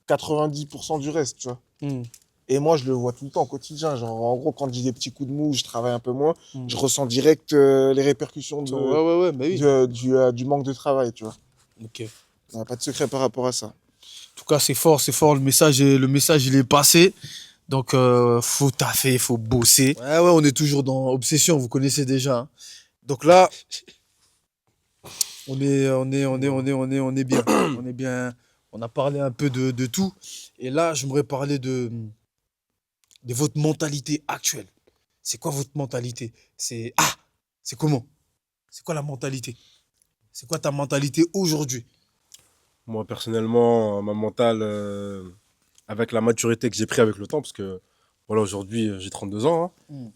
90% du reste, tu vois. Mm. Et moi, je le vois tout le temps au quotidien. Genre, en gros, quand j'ai des petits coups de mou, je travaille un peu moins, Mm. je ressens direct les répercussions Ouais, mais oui. du manque de travail, tu vois. Ok. Il n'y a pas de secret par rapport à ça. En tout cas, c'est fort. Le message, il est passé. Donc, faut taffer, faut bosser. Ouais, on est toujours dans Obsession, vous connaissez déjà, hein. Donc là, on est bien. On est bien. On a parlé un peu de tout. Et là, j'aimerais parler de votre mentalité actuelle. C'est quoi votre mentalité? C'est comment? C'est quoi la mentalité? C'est quoi ta mentalité aujourd'hui? Moi, personnellement, ma mentale, avec la maturité que j'ai pris avec le temps, parce que voilà, aujourd'hui, j'ai 32 ans, hein. Mm.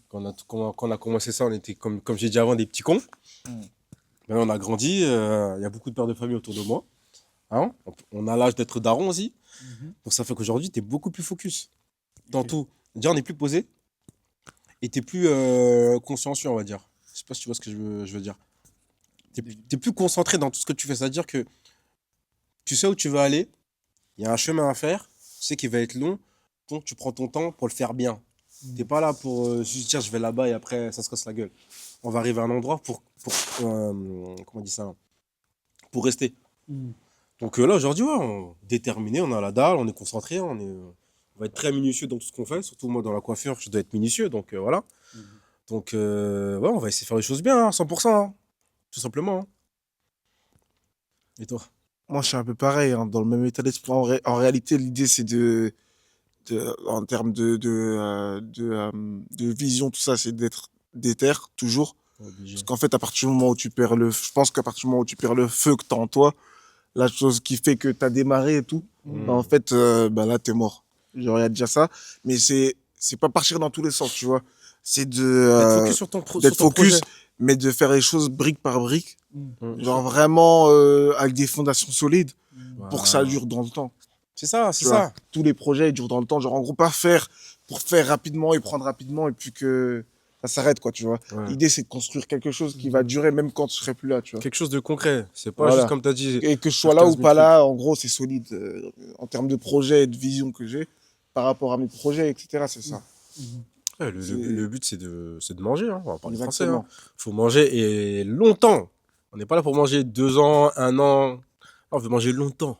Quand on a commencé ça, on était, comme j'ai dit avant, des petits cons. Mm. Maintenant, on a grandi, il y a beaucoup de pères de famille autour de moi, hein. On a l'âge d'être daron aussi. Mhm. Donc, ça fait qu'aujourd'hui, tu es beaucoup plus focus dans Ok. tout. Déjà, on est plus posé et tu es plus consciencieux, on va dire. Je sais pas si tu vois ce que je veux dire. Tu es plus concentré dans tout ce que tu fais. C'est-à-dire que tu sais où tu veux aller, il y a un chemin à faire, tu sais qu'il va être long, donc tu prends ton temps pour le faire bien. T'es pas là pour juste dire je vais là-bas et après ça se casse la gueule. On va arriver à un endroit comment on dit ça, pour rester. Mm. Donc là aujourd'hui, ouais, on est déterminé, on a la dalle, on est concentré, on va être très minutieux dans tout ce qu'on fait. Surtout moi dans la coiffure, je dois être minutieux, donc voilà. Mhm. Donc ouais, on va essayer de faire les choses bien, hein, 100%, hein, tout simplement, hein. Et toi? Moi, je suis un peu pareil, hein, dans le même état d'esprit. En réalité, l'idée, c'est de en termes de vision, tout ça, c'est d'être déter, toujours. Obligé. Parce qu'en fait, à partir du moment où tu perds je pense qu'à partir du moment où tu perds le feu que t'as en toi, la chose qui fait que t'as démarré et tout, bah, en fait, bah, là, t'es mort. Genre, il y a déjà ça. Mais c'est pas partir dans tous les sens, tu vois. C'est D'être focus sur ton, d'être sur ton focus, projet. mais de faire les choses brique par brique. Mm. Genre, vraiment, avec des fondations solides pour que ça Voilà. dure dans le temps. C'est ça, c'est Tu vois, ça. tous les projets ils durent dans le temps. Genre, en gros, pas faire pour faire rapidement et prendre rapidement et puis que ça s'arrête, quoi, tu vois. Ouais. L'idée, c'est de construire quelque chose qui va durer même quand tu serais plus là, tu vois. Quelque chose de concret. C'est pas Voilà. juste comme tu as dit. Et que je sois là ou pas là, en gros, c'est solide en termes de projet et de vision que j'ai par rapport à mes projets, etc. C'est ça. Ouais, le but, c'est de manger. Hein. On va parler français. Exactement. Faut manger et longtemps. On n'est pas là pour manger 2 ans, 1 an. Non, on veut manger longtemps.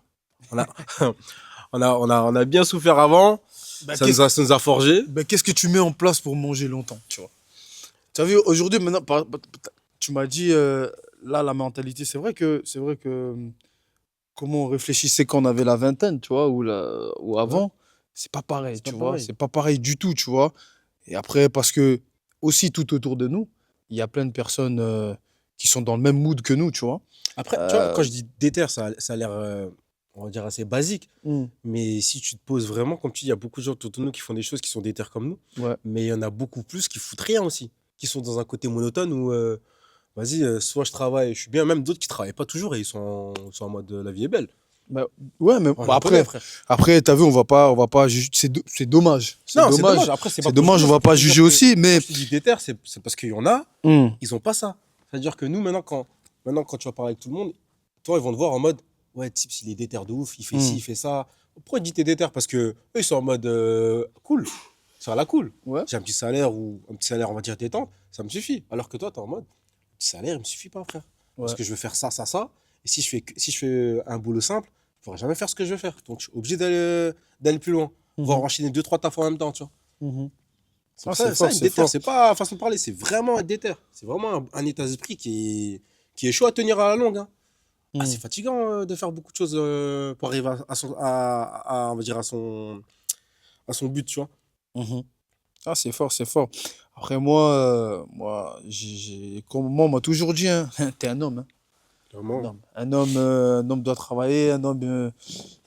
On a, on a bien souffert avant. Bah, Ça nous a forgé. bah, qu'est-ce que tu mets en place pour manger longtemps, tu vois? Tu as vu, aujourd'hui, maintenant, tu m'as dit, là, la mentalité, c'est vrai que comment on réfléchissait quand on avait la vingtaine, tu vois, ou avant, c'est pas pareil, C'est tu pas vois, pareil. c'est pas pareil du tout, tu vois. Et après, parce que aussi tout autour de nous, il y a plein de personnes qui sont dans le même mood que nous, tu vois. Après, tu vois, Euh, quand je dis déter, ça a l'air, on va dire, assez basique. hmm, Mais si tu te poses vraiment, comme tu dis, il y a beaucoup de gens autour de nous qui font des choses qui sont déter comme nous. ouais. Mais il y en a beaucoup plus qui foutent rien aussi. Qui sont dans un côté monotone où, vas-y, soit je travaille, je suis bien. Même d'autres qui travaillent pas toujours et ils sont en mode la vie est belle. Bah, ouais, mais On bah, les connaît, après, frère. après, t'as vu, on va pas juger. C'est dommage. Non, c'est dommage. Après, c'est pas C'est dommage, on va pas juger aussi, mais. Quand je te dis déter, c'est parce qu'il y en a, Hmm, ils ont pas ça. C'est-à-dire que nous, maintenant, quand tu vas parler avec tout le monde, toi, ils vont te voir en mode, ouais, type, il est déter de ouf, il fait ci, il fait ça. Pourquoi il dit t'es déter? Parce que eux, ils sont en mode cool. Ça la cool. ouais. J'ai un petit salaire ou un petit salaire, on va dire, détente, ça me suffit. Alors que toi, t'es en mode, petit salaire, il me suffit pas, frère. Parce Ouais. que je veux faire ça, ça, ça. Et si je fais un boulot simple, je pourrai jamais faire ce que je veux faire. Donc, je suis obligé d'aller plus loin. Voire enchaîner 2, 3 tafs en même temps, tu vois. Mhm. C'est Ah, ça, c'est ça, fort, une c'est déter, fort. c'est pas façon de parler, c'est vraiment être déter. C'est vraiment un état d'esprit qui est chaud à tenir à la longue. Hein. Ah, Mhm. c'est fatigant de faire beaucoup de choses pour arriver on va dire à son but, tu vois. Mhm. Ah, c'est fort, c'est fort. Après, moi, comme moi, on m'a toujours dit, hein, t'es un homme, hein. Un Vraiment. homme. Un homme doit travailler, un homme,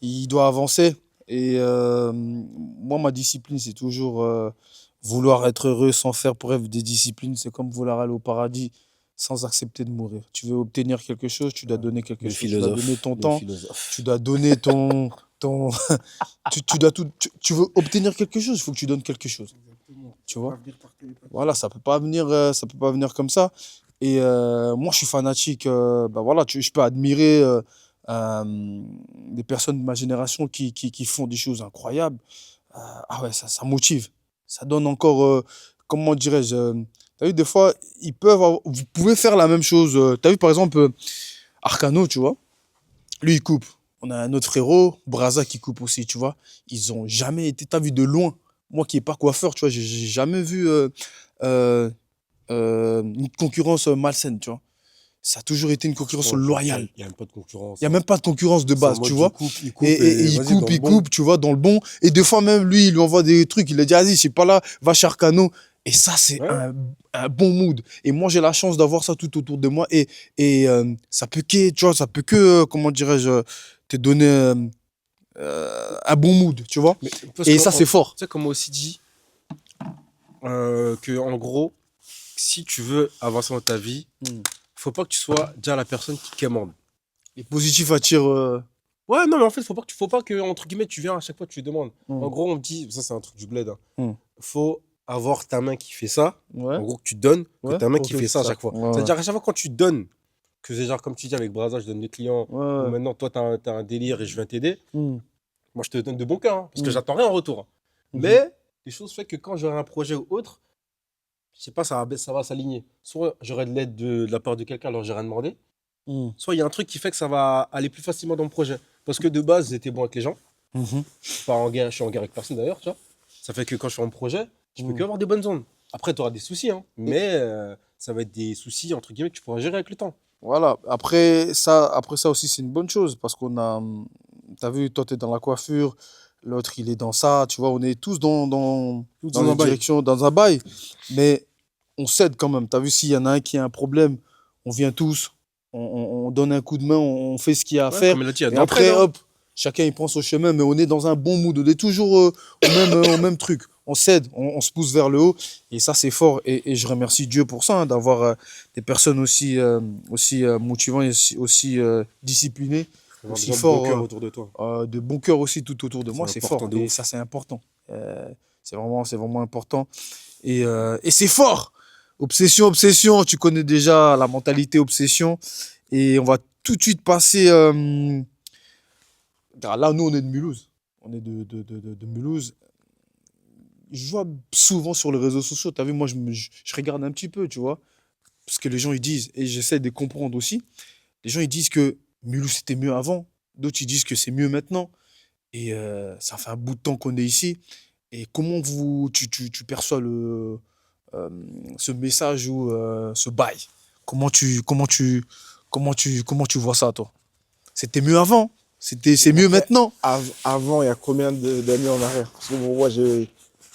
il doit avancer. Et moi, ma discipline, c'est toujours vouloir être heureux sans faire preuve de discipline. C'est comme vouloir aller au paradis sans accepter de mourir. Tu veux obtenir quelque chose, tu dois donner quelque Le chose. Tu dois donner philosophe. ton Le temps, philosophe. tu dois donner ton, tu dois tout, tu veux obtenir quelque chose, il faut que tu donnes quelque chose. Tu vois? Voilà, ça peut pas venir comme ça. Et moi, je suis fanatique. Bah voilà, je peux admirer des personnes de ma génération qui font des choses incroyables. Ah ouais, ça motive. Ça donne encore, comment dirais-je, t'as vu, des fois, vous pouvez faire la même chose. T'as vu, par exemple, Arcano, tu vois, lui, il coupe. On a un autre frérot, Braza, qui coupe aussi, tu vois. Ils ont jamais été, t'as vu, de loin. Moi qui n'ai pas coiffeur, tu vois, j'ai jamais vu euh, une concurrence malsaine, tu vois. Ça a toujours été une concurrence loyale. Il n'y a même pas de concurrence. Il n'y a même pas de concurrence de C'est en base, mode, tu vois. il coupe Et il vas-y, dans coupe, le il bon. coupe, tu vois, dans le bon. Et des fois même, lui, il lui envoie des trucs. Il a dit, vas-y, je suis pas là, va chez Arcano. Et ça, c'est Ouais. un bon mood. Et moi, j'ai la chance d'avoir ça tout autour de moi. Et ça peut que, tu vois, ça peut que, comment dirais-je, te donner un bon mood, tu vois. Mais parce Et que ça, c'est fort. tu sais, comme on aussi dit, que en gros, si tu veux avancer dans ta vie, faut pas que tu sois déjà la personne qui quémande. Les positifs attirent. Ouais, non, mais en fait, faut pas que, entre guillemets, tu viens à chaque fois, tu lui demandes. Mm. En gros, on me dit, ça, c'est un truc du bled. Hein. Mm. Faut avoir ta main qui fait ça. Ouais. En gros, que tu donnes, que Ouais, ta main qui ok, fait ça à c'est chaque fois. ça. Ouais, C'est-à-dire, à chaque fois, quand tu donnes, que c'est genre, comme tu dis avec Braza, je donne des clients, ouais. ou Ouais. maintenant, toi, t'as un délire et je viens t'aider, Mm. moi, je te donne de bon cœur, hein, parce que Mm. j'attends rien en retour. Hein. Mhm. Mais, les choses fait que quand j'aurai un projet ou autre, je sais pas, ça va s'aligner. Soit j'aurai de l'aide de la part de quelqu'un, alors j'ai rien demandé. Mm. Soit il y a un truc qui fait que ça va aller plus facilement dans mon projet. Parce que de base, j'étais bon avec les gens. Mhm. Je suis en guerre avec personne d'ailleurs, tu vois. Ça fait que quand je fais un projet, je peux Mm. que avoir des bonnes zones. Après, tu auras des soucis, hein. Mais ça va être des soucis, entre guillemets, que tu pourras gérer avec le temps. Voilà. Après ça aussi, c'est une bonne chose parce t'as vu, toi, tu es dans la coiffure. l'autre il est dans ça, tu vois, on est tous Tous dans dans un les bail. directions, dans un bail, mais on s'aide quand même. Tu as vu, s'il y en a un qui a un problème, on vient tous, on donne un coup de main, on fait ce qu'il y a à Ouais, faire, comme il a dit, il y a et de l'entraide, après, hein. hop, chacun il prend son chemin, mais on est dans un bon mood, on est toujours au même truc. On s'aide, on se pousse vers le haut, et ça c'est fort. Et je remercie Dieu pour ça, hein, d'avoir des personnes aussi motivantes et aussi disciplinées, Avoir des aussi gens de bon forts. cœur autour de toi. De bon cœur aussi tout autour de C'est moi, c'est important fort. de Et ouf. ça, c'est important. C'est vraiment important. Et c'est fort. Obsession, obsession. Tu connais déjà la mentalité obsession. Et on va tout de suite passer. Là, nous, on est de Mulhouse. On est de Mulhouse. Je vois souvent sur les réseaux sociaux. Tu as vu, moi, je regarde un petit peu, tu vois. Parce que les gens, ils disent, et j'essaie de comprendre aussi. Les gens, ils disent que Mulhouse, c'était mieux avant. D'autres, ils disent que c'est mieux maintenant. Et ça fait un bout de temps qu'on est ici. Et comment tu perçois euh, ce message ou ce bail? Comment tu vois ça, toi? C'était mieux avant? C'est mieux Après, maintenant? avant, il y a combien d'années en arrière? Parce que bon,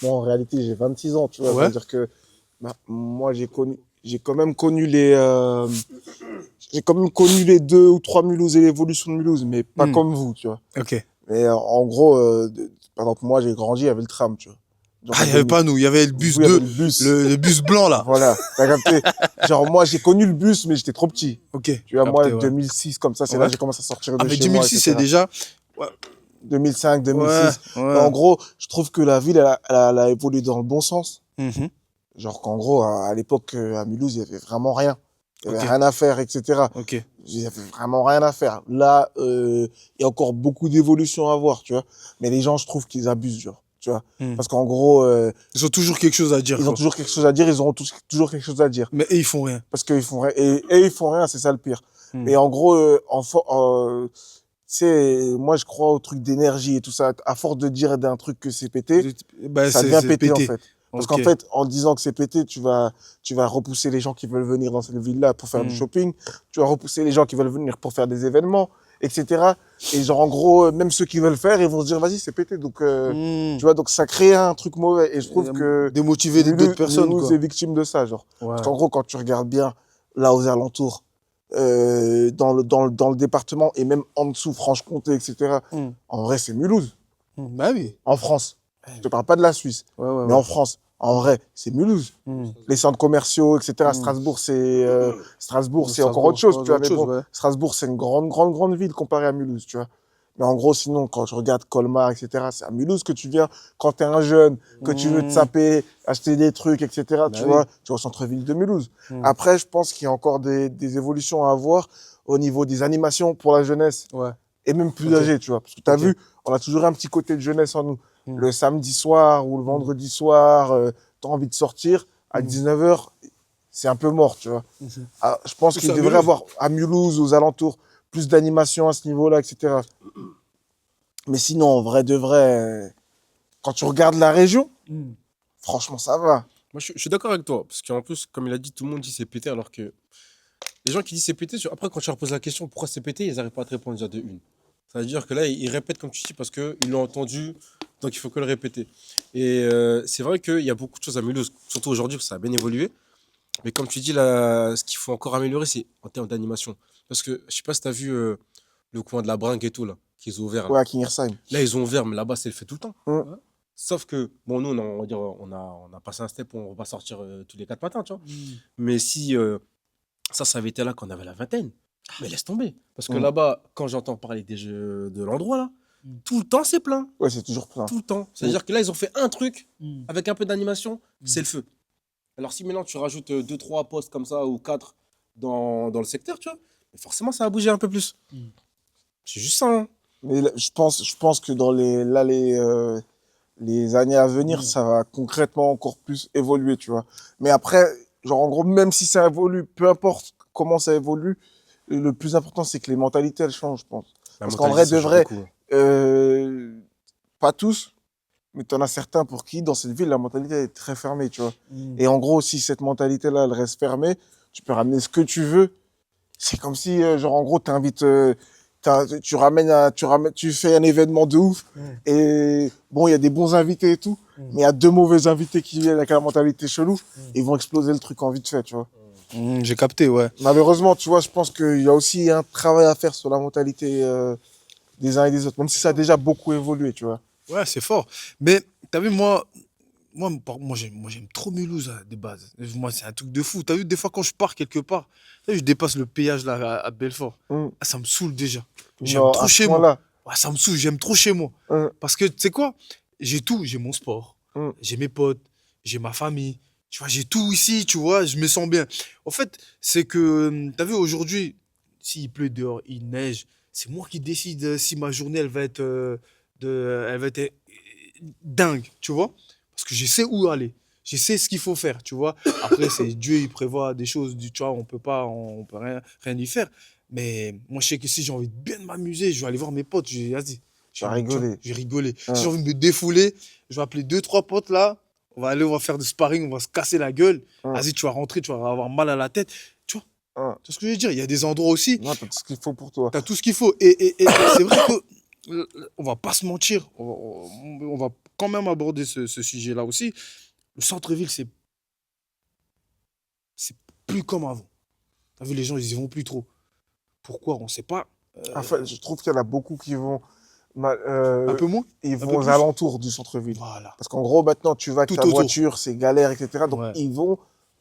moi, en réalité, j'ai 26 ans, tu vois. Ça veut Ouais. dire que moi, j'ai quand même connu j'ai quand même connu les 2 ou 3 Mulhouse et l'évolution de Mulhouse, mais pas Hmm. comme vous, tu vois. Ok. Mais en gros, par exemple, moi, j'ai grandi, il y avait le tram, tu vois. Genre Ah, en il n'y avait 2000. pas nous. Il y avait le bus Vous, il y avait 2, le bus. le bus blanc, là. Voilà, t'as capté. Genre, moi, j'ai connu le bus, mais j'étais trop petit. Ok. Tu vois, moi, Capté, ouais. 2006, comme ça, c'est là Ouais. que j'ai commencé à sortir Ah, de mais chez moi, 2006, c'est etc. déjà. Ouais. 2005, Ouais. 2006. Mais Ouais. en gros, je trouve que la ville, elle a évolué dans le bon sens. Mhm. Genre qu'en gros, à l'époque, à Mulhouse, il y avait vraiment rien. Il y avait Ok. rien à faire, etc. Ok. Il y avait vraiment rien à faire. Là, il y a encore beaucoup d'évolution à voir, tu vois. Mais les gens, je trouve qu'ils abusent, genre, tu vois. Hmm. Parce qu'en gros, Ils ont toujours quelque chose à dire, ils ont quoi. toujours quelque chose à dire, ils auront toujours quelque chose à dire. Mais eux, ils font rien. Parce qu'ils font rien. Et ils font rien, c'est ça le pire. Hmm. Et en gros, tu sais, moi, je crois au truc d'énergie et tout ça. À force de dire d'un truc que c'est pété, Bah, ça devient c'est pété, en pété. fait. Parce Ok. qu'en fait, en disant que c'est pété, tu vas repousser les gens qui veulent venir dans cette ville-là pour faire du Hmm. shopping. Tu vas repousser les gens qui veulent venir pour faire des événements, etc. Et genre, en gros, même ceux qui veulent faire, ils vont se dire, vas-y, c'est pété. Donc, Hmm. tu vois, donc ça crée un truc mauvais. Et je trouve que Démotiver d'autres personnes, Mulhouse quoi. est victime de ça, genre. Ouais. Parce qu'en gros, quand tu regardes bien, là, aux alentours, dans le département et même en dessous, Franche-Comté, etc., Hmm. en vrai, c'est Mulhouse. Bah oui. En France. Je te parle pas de la Suisse. Ouais, ouais, Mais ouais. en France, en vrai, c'est Mulhouse. Hmm. Les centres commerciaux, etc. Mm. Strasbourg, c'est encore Strasbourg, autre chose, ouais, tu vois. autre Mais chose, bon, ouais. Strasbourg, c'est une grande ville comparée à Mulhouse, tu vois. Mais en gros, sinon, quand je regarde Colmar, etc., c'est à Mulhouse que tu viens quand t'es un jeune, que tu veux te Mm. saper, acheter des trucs, etc. Bah Tu oui. vois, tu vas au centre-ville de Mulhouse. Mm. Après, je pense qu'il y a encore des évolutions à avoir au niveau des animations pour la jeunesse Ouais. et même plus Ok. âgés, tu vois. Parce que tu as Ok. vu, on a toujours un petit côté de jeunesse en nous. Mm. Le samedi soir ou le vendredi soir, tu as envie de sortir, à Mm. 19h, c'est un peu mort, tu vois. Mhm. Ah, je pense Plus qu'il à devrait Mulhouse. avoir à Mulhouse, aux alentours, plus d'animation à ce niveau-là, etc. Mais sinon, en vrai de vrai, quand tu regardes la région, Mm. franchement, ça va. Moi, je suis d'accord avec toi. Parce qu'en plus, comme il a dit, tout le monde dit c'est pété. Alors que les gens qui disent c'est pété, après, quand tu leur poses la question pourquoi c'est pété, ils n'arrivent pas à te répondre déjà de une. Ça veut dire que là, ils répètent comme tu dis parce qu'ils l'ont entendu. Donc, il faut que le répéter. Et c'est vrai qu'il y a beaucoup de choses à Mulhouse, surtout aujourd'hui, parce que ça a bien évolué. Mais comme tu dis, là, ce qu'il faut encore améliorer, c'est en termes d'animation. Parce que je sais pas si tu as vu le coin de la Bringue et tout, là, qu'ils ont ouvert. Là, Ouais, à Kingersheim. là ils ont ouvert, mais là-bas, c'est le fait tout le temps. Mm. Ouais. Sauf que, bon, nous, on va dire, on a passé un step où on va pas sortir tous les 4 matins, tu vois. Mm. Mais si ça avait été là quand on avait la vingtaine, mais laisse tomber. Parce que Mm. là-bas, quand j'entends parler des jeux de l'endroit, là, Mm. tout le temps, c'est plein. Ouais, c'est toujours plein. Tout le temps. C'est-à-dire que là, ils ont fait un truc Mm. avec un peu d'animation, Mm. c'est le feu. Alors, si maintenant tu rajoutes 2-3 postes comme ça ou 4 dans le secteur, tu vois, mais forcément, ça va bouger un peu plus. Mm. C'est juste ça. Hein. Mais là, je pense que dans les années à venir, Mm. ça va concrètement encore plus évoluer, tu vois. Mais après, genre, en gros, même si ça évolue, peu importe comment ça évolue, le plus important, c'est que les mentalités, elles changent, je pense. La Parce qu'en mentalité, vrai, ça de joue vrai, beaucoup, hein. pas tous, mais t'en as certains pour qui, dans cette ville, la mentalité est très fermée, tu vois. Mm. Et en gros, si cette mentalité-là, elle reste fermée, tu peux ramener ce que tu veux. C'est comme si, genre, en gros, tu fais un événement de ouf. Et bon, il y a des bons invités et tout. Mais il y a deux mauvais invités qui viennent avec la mentalité chelou. Ils vont exploser le truc en vite fait, tu vois. J'ai capté, ouais. Malheureusement, tu vois, je pense qu'il y a aussi un travail à faire sur la mentalité des uns et des autres. Même si ça a déjà beaucoup évolué, tu vois. Ouais, c'est fort. Mais t'as vu, moi j'aime trop Mulhouse de base. Moi, c'est un truc de fou. T'as vu, des fois, quand je pars quelque part, t'as vu, je dépasse le péage là à Belfort. Mm. Ah, ça me saoule déjà. J'aime Non, trop à ce chez moi. point-là. Ouais, ça me saoule, j'aime trop chez moi. Parce que, tu sais quoi? J'ai tout. J'ai mon sport, Mm. j'ai mes potes, j'ai ma famille. Tu vois, j'ai tout ici, tu vois, je me sens bien. En fait, c'est que, t'as vu, aujourd'hui, s'il pleut dehors, il neige, c'est moi qui décide si ma journée, elle va être dingue, tu vois? Parce que je sais où aller. Je sais ce qu'il faut faire, tu vois. Après, c'est Dieu, il prévoit des choses, tu vois, on peut rien y faire. Mais moi, je sais que si j'ai envie de bien m'amuser, je vais aller voir mes potes. Vas-y, Tu vas tu vois, rigoler. je vais rigoler. Si Hein, j'ai envie de me défouler, je vais appeler deux, trois potes là. On va faire du sparring, on va se casser la gueule. hein, Vas-y, tu vas rentrer, tu vas avoir mal à la tête. Tu vois, hein. tu vois ce que je veux dire? Il y a des endroits aussi, Non, t'as tout ce qu'il faut pour toi. tu as tout ce qu'il faut. Et c'est vrai que, on va pas se mentir, on va quand même aborder ce sujet-là aussi. Le centre-ville, c'est plus comme avant. T'as vu, les gens, ils y vont plus trop. Pourquoi? On sait pas. En fait, je trouve qu'il y en a beaucoup qui vont, ma- Un peu moins? ils Un peu vont aux plus? alentours du centre-ville. Voilà. Parce qu'en gros, maintenant, tu vas avec Tout ta autour. voiture, c'est galère, etc. Donc, Ouais. ils vont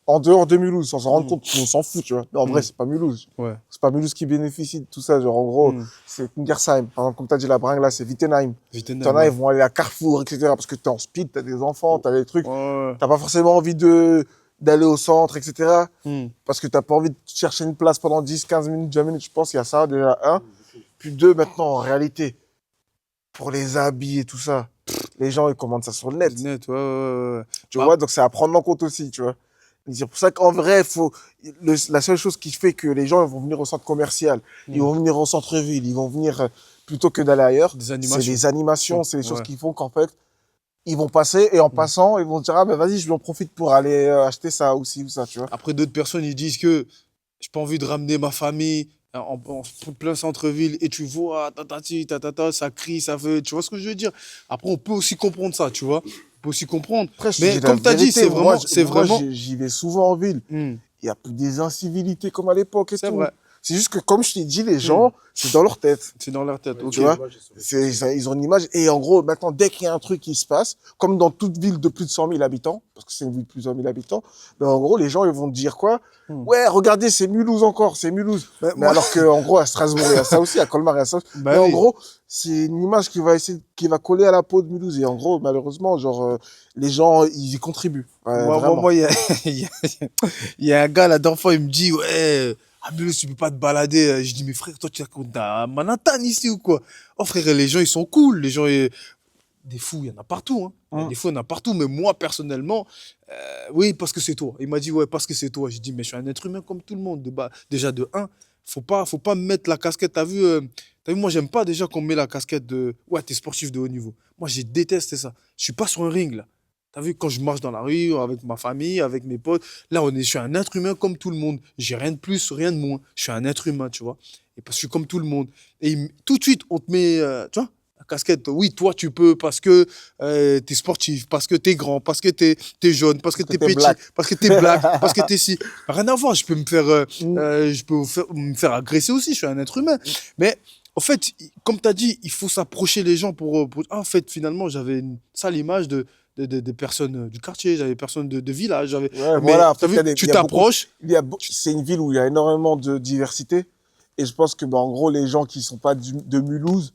en dehors de Mulhouse, sans s'en rendre Mm. compte. On s'en fout, tu vois. Mais en vrai, Mm. c'est pas Mulhouse. Ouais. C'est pas Mulhouse qui bénéficie de tout ça. Genre, en gros, Mm. c'est Kingersheim. Par exemple, comme t'as dit, la bringue, là, c'est Wittenheim. Wittenheim, T'en as, ils ouais. vont aller à Carrefour, etc. Parce que t'es en speed, t'as des enfants, t'as des trucs. Ouais. T'as pas forcément envie d'aller au centre, etc. Mm. Parce que t'as pas envie de chercher une place pendant 10, 15 minutes, 20 minutes. Je pense qu'il y a ça, déjà, un. Puis deux, maintenant, en réalité, pour les habits et tout ça, les gens, ils commandent ça sur le net. Net, ouais. Tu Bah, vois, donc c'est à prendre en compte aussi, tu vois. Et c'est pour ça qu'en vrai, la seule chose qui fait que les gens ils vont venir au centre commercial, ils Mm. vont venir au centre-ville, ils vont venir plutôt que d'aller ailleurs, Des c'est animations. les animations, c'est les choses Ouais. qui font qu'en fait, ils vont passer et en passant, ils vont dire, ah ben vas-y, je en profite pour aller acheter ça aussi ou ça, tu vois. Après, d'autres personnes, ils disent que j'ai pas envie de ramener ma famille en plein centre-ville et tu vois, ça crie, ça veut. Tu vois ce que je veux dire? Après, on peut aussi comprendre ça, tu vois. On peut aussi comprendre. Après, je te Mais dis la comme tu as dit, vérité, c'est moi, vraiment. j'y vais souvent en ville. Hmm, Il y a plus des incivilités comme à l'époque et c'est tout. vrai. C'est juste que, comme je t'ai dit, les gens, c'est dans leur tête. C'est dans leur tête. Ok. Tu vois, ils ont une image. Et en gros, maintenant, dès qu'il y a un truc qui se passe, comme dans toute ville de plus de 100 000 habitants, parce que c'est une ville de plus de 100 000 habitants, ben, en gros, les gens, ils vont te dire quoi? Ouais, regardez, c'est Mulhouse encore, c'est Mulhouse. Mais Mais moi- alors que, en gros, à Strasbourg, il y a ça aussi, à Colmar, il y a ça aussi. Bah Mais en oui. gros, c'est une image qui va coller à la peau de Mulhouse. Et en gros, malheureusement, genre, les gens, ils y contribuent. Ouais, vraiment. Moi, il y a, il y a un gars, la dernière fois, il me dit, ouais, à Mulhouse, tu peux pas te balader. Je dis, mais frère, toi, tu as Manhattan ici ou quoi? Oh, frère, les gens, ils sont cool. Les gens, des fous, il y en a partout. Hein. Hein. Des fous, il y en a partout. Mais moi, personnellement, oui, parce que c'est toi. Il m'a dit, ouais, parce que c'est toi. J'ai dit, mais je suis un être humain comme tout le monde. Déjà, de un, faut pas me mettre la casquette. T'as vu, moi, j'aime pas déjà qu'on me met la casquette de, ouais, t'es sportif de haut niveau. Moi, j'ai détesté ça. Je suis pas sur un ring, là. T'as vu, quand je marche dans la rue, avec ma famille, avec mes potes, là, je suis un être humain comme tout le monde. J'ai rien de plus, rien de moins. Je suis un être humain, tu vois. Et parce que je suis comme tout le monde. Et tout de suite, on te met, tu vois, la casquette. Oui, toi, tu peux parce que t'es sportif, parce que t'es grand, parce que t'es jaune, parce que t'es t'es petit, black. parce que t'es black, parce que t'es si. Rien à voir. Je peux me faire agresser aussi. Je suis un être humain. Mais en fait, comme tu as dit, il faut s'approcher les gens Ah, en fait, finalement, j'avais une sale image des personnes du quartier, j'avais des personnes de village. Ouais, Mais voilà. En t'as fait, vu, il y a tu il y a beaucoup- t'approches. c'est une ville où il y a énormément de diversité. Et je pense que, bah, en gros, les gens qui sont pas de Mulhouse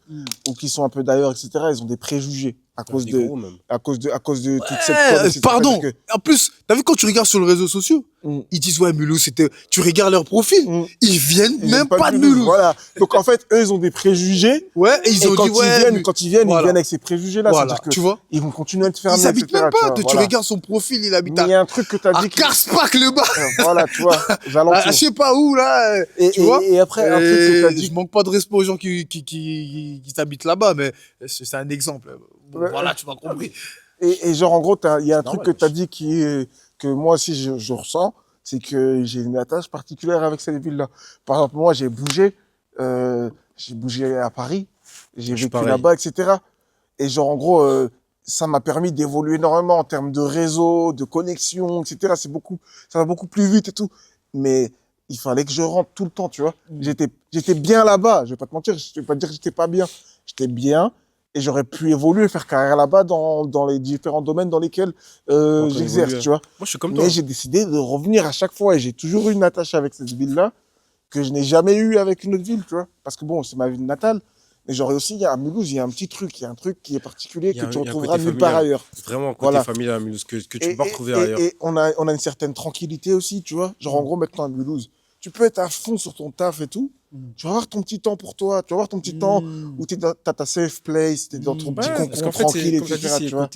ou qui sont un peu d'ailleurs, etc., ils ont des préjugés à cause Des de, gros, même. à cause de toute cette com, etc. Pardon. Parce que- En plus, t'as vu quand tu regardes sur les réseaux sociaux, Mm. ils disent ouais, Mulhouse, tu regardes leur profil, Mm. ils viennent Ils même viennent pas de Mulhouse. Voilà. Donc, en fait, eux, ils ont des préjugés. Ouais, et ils Et ont quand dit ouais. quand ils viennent, voilà. ils viennent avec ces préjugés-là. Voilà, C'est-à-dire que tu vois. ils vont continuer à te fermer, Ils habitent etc., même pas. tu Tu vois, voilà. regardes son profil, il habite Mais il y a un truc que tu as à dit Karsbach le bas. voilà, tu vois, aux Ah, alentours. je sais pas où là. Tu Et, vois. et après, un truc que tu as dit Je manque pas de respect aux gens qui habitent là-bas, mais c'est un exemple. Bon, Ouais. voilà, tu m'as compris. Et genre, en gros, il y a un truc normal, que tu as dit que moi aussi je ressens, c'est que j'ai une attache particulière avec cette ville-là. Par exemple, moi, j'ai bougé, j'ai bougé à Paris, j'ai Je suis vécu pareil. là-bas, etc. Et genre, en gros, ça m'a permis d'évoluer énormément en termes de réseau, de connexion, etc. Ça va beaucoup plus vite et tout. Mais il fallait que je rentre tout le temps, tu vois. J'étais bien là-bas. Je vais pas te mentir, je vais pas te dire que j'étais pas bien. J'étais bien et j'aurais pu évoluer, faire carrière là-bas dans les différents domaines dans lesquels Encore j'exerce, évoluer. tu vois. Moi, je suis comme toi. Mais j'ai décidé de revenir à chaque fois et j'ai toujours eu une attache avec cette ville-là que je n'ai jamais eu avec une autre ville, tu vois. Parce que bon, c'est ma ville natale. Mais j'aurais aussi, à Mulhouse, il y a un petit truc, il y a un truc qui est particulier Il y que a tu il y a un retrouveras côté nulle part familial. ailleurs. Vraiment un côté Voilà. familial à Mulhouse que tu Et, peux pas et, retrouver ailleurs. et on a une certaine tranquillité aussi, tu vois. Genre, en gros, maintenant à Mulhouse, tu peux être à fond sur ton taf et tout. Tu vas avoir ton petit temps pour toi. Tu vas avoir ton petit temps où t'as ta safe place, t'es dans ton petit Ouais, parce cocon qu'en fait, tranquille, comme tu as dit, etc., tu vois.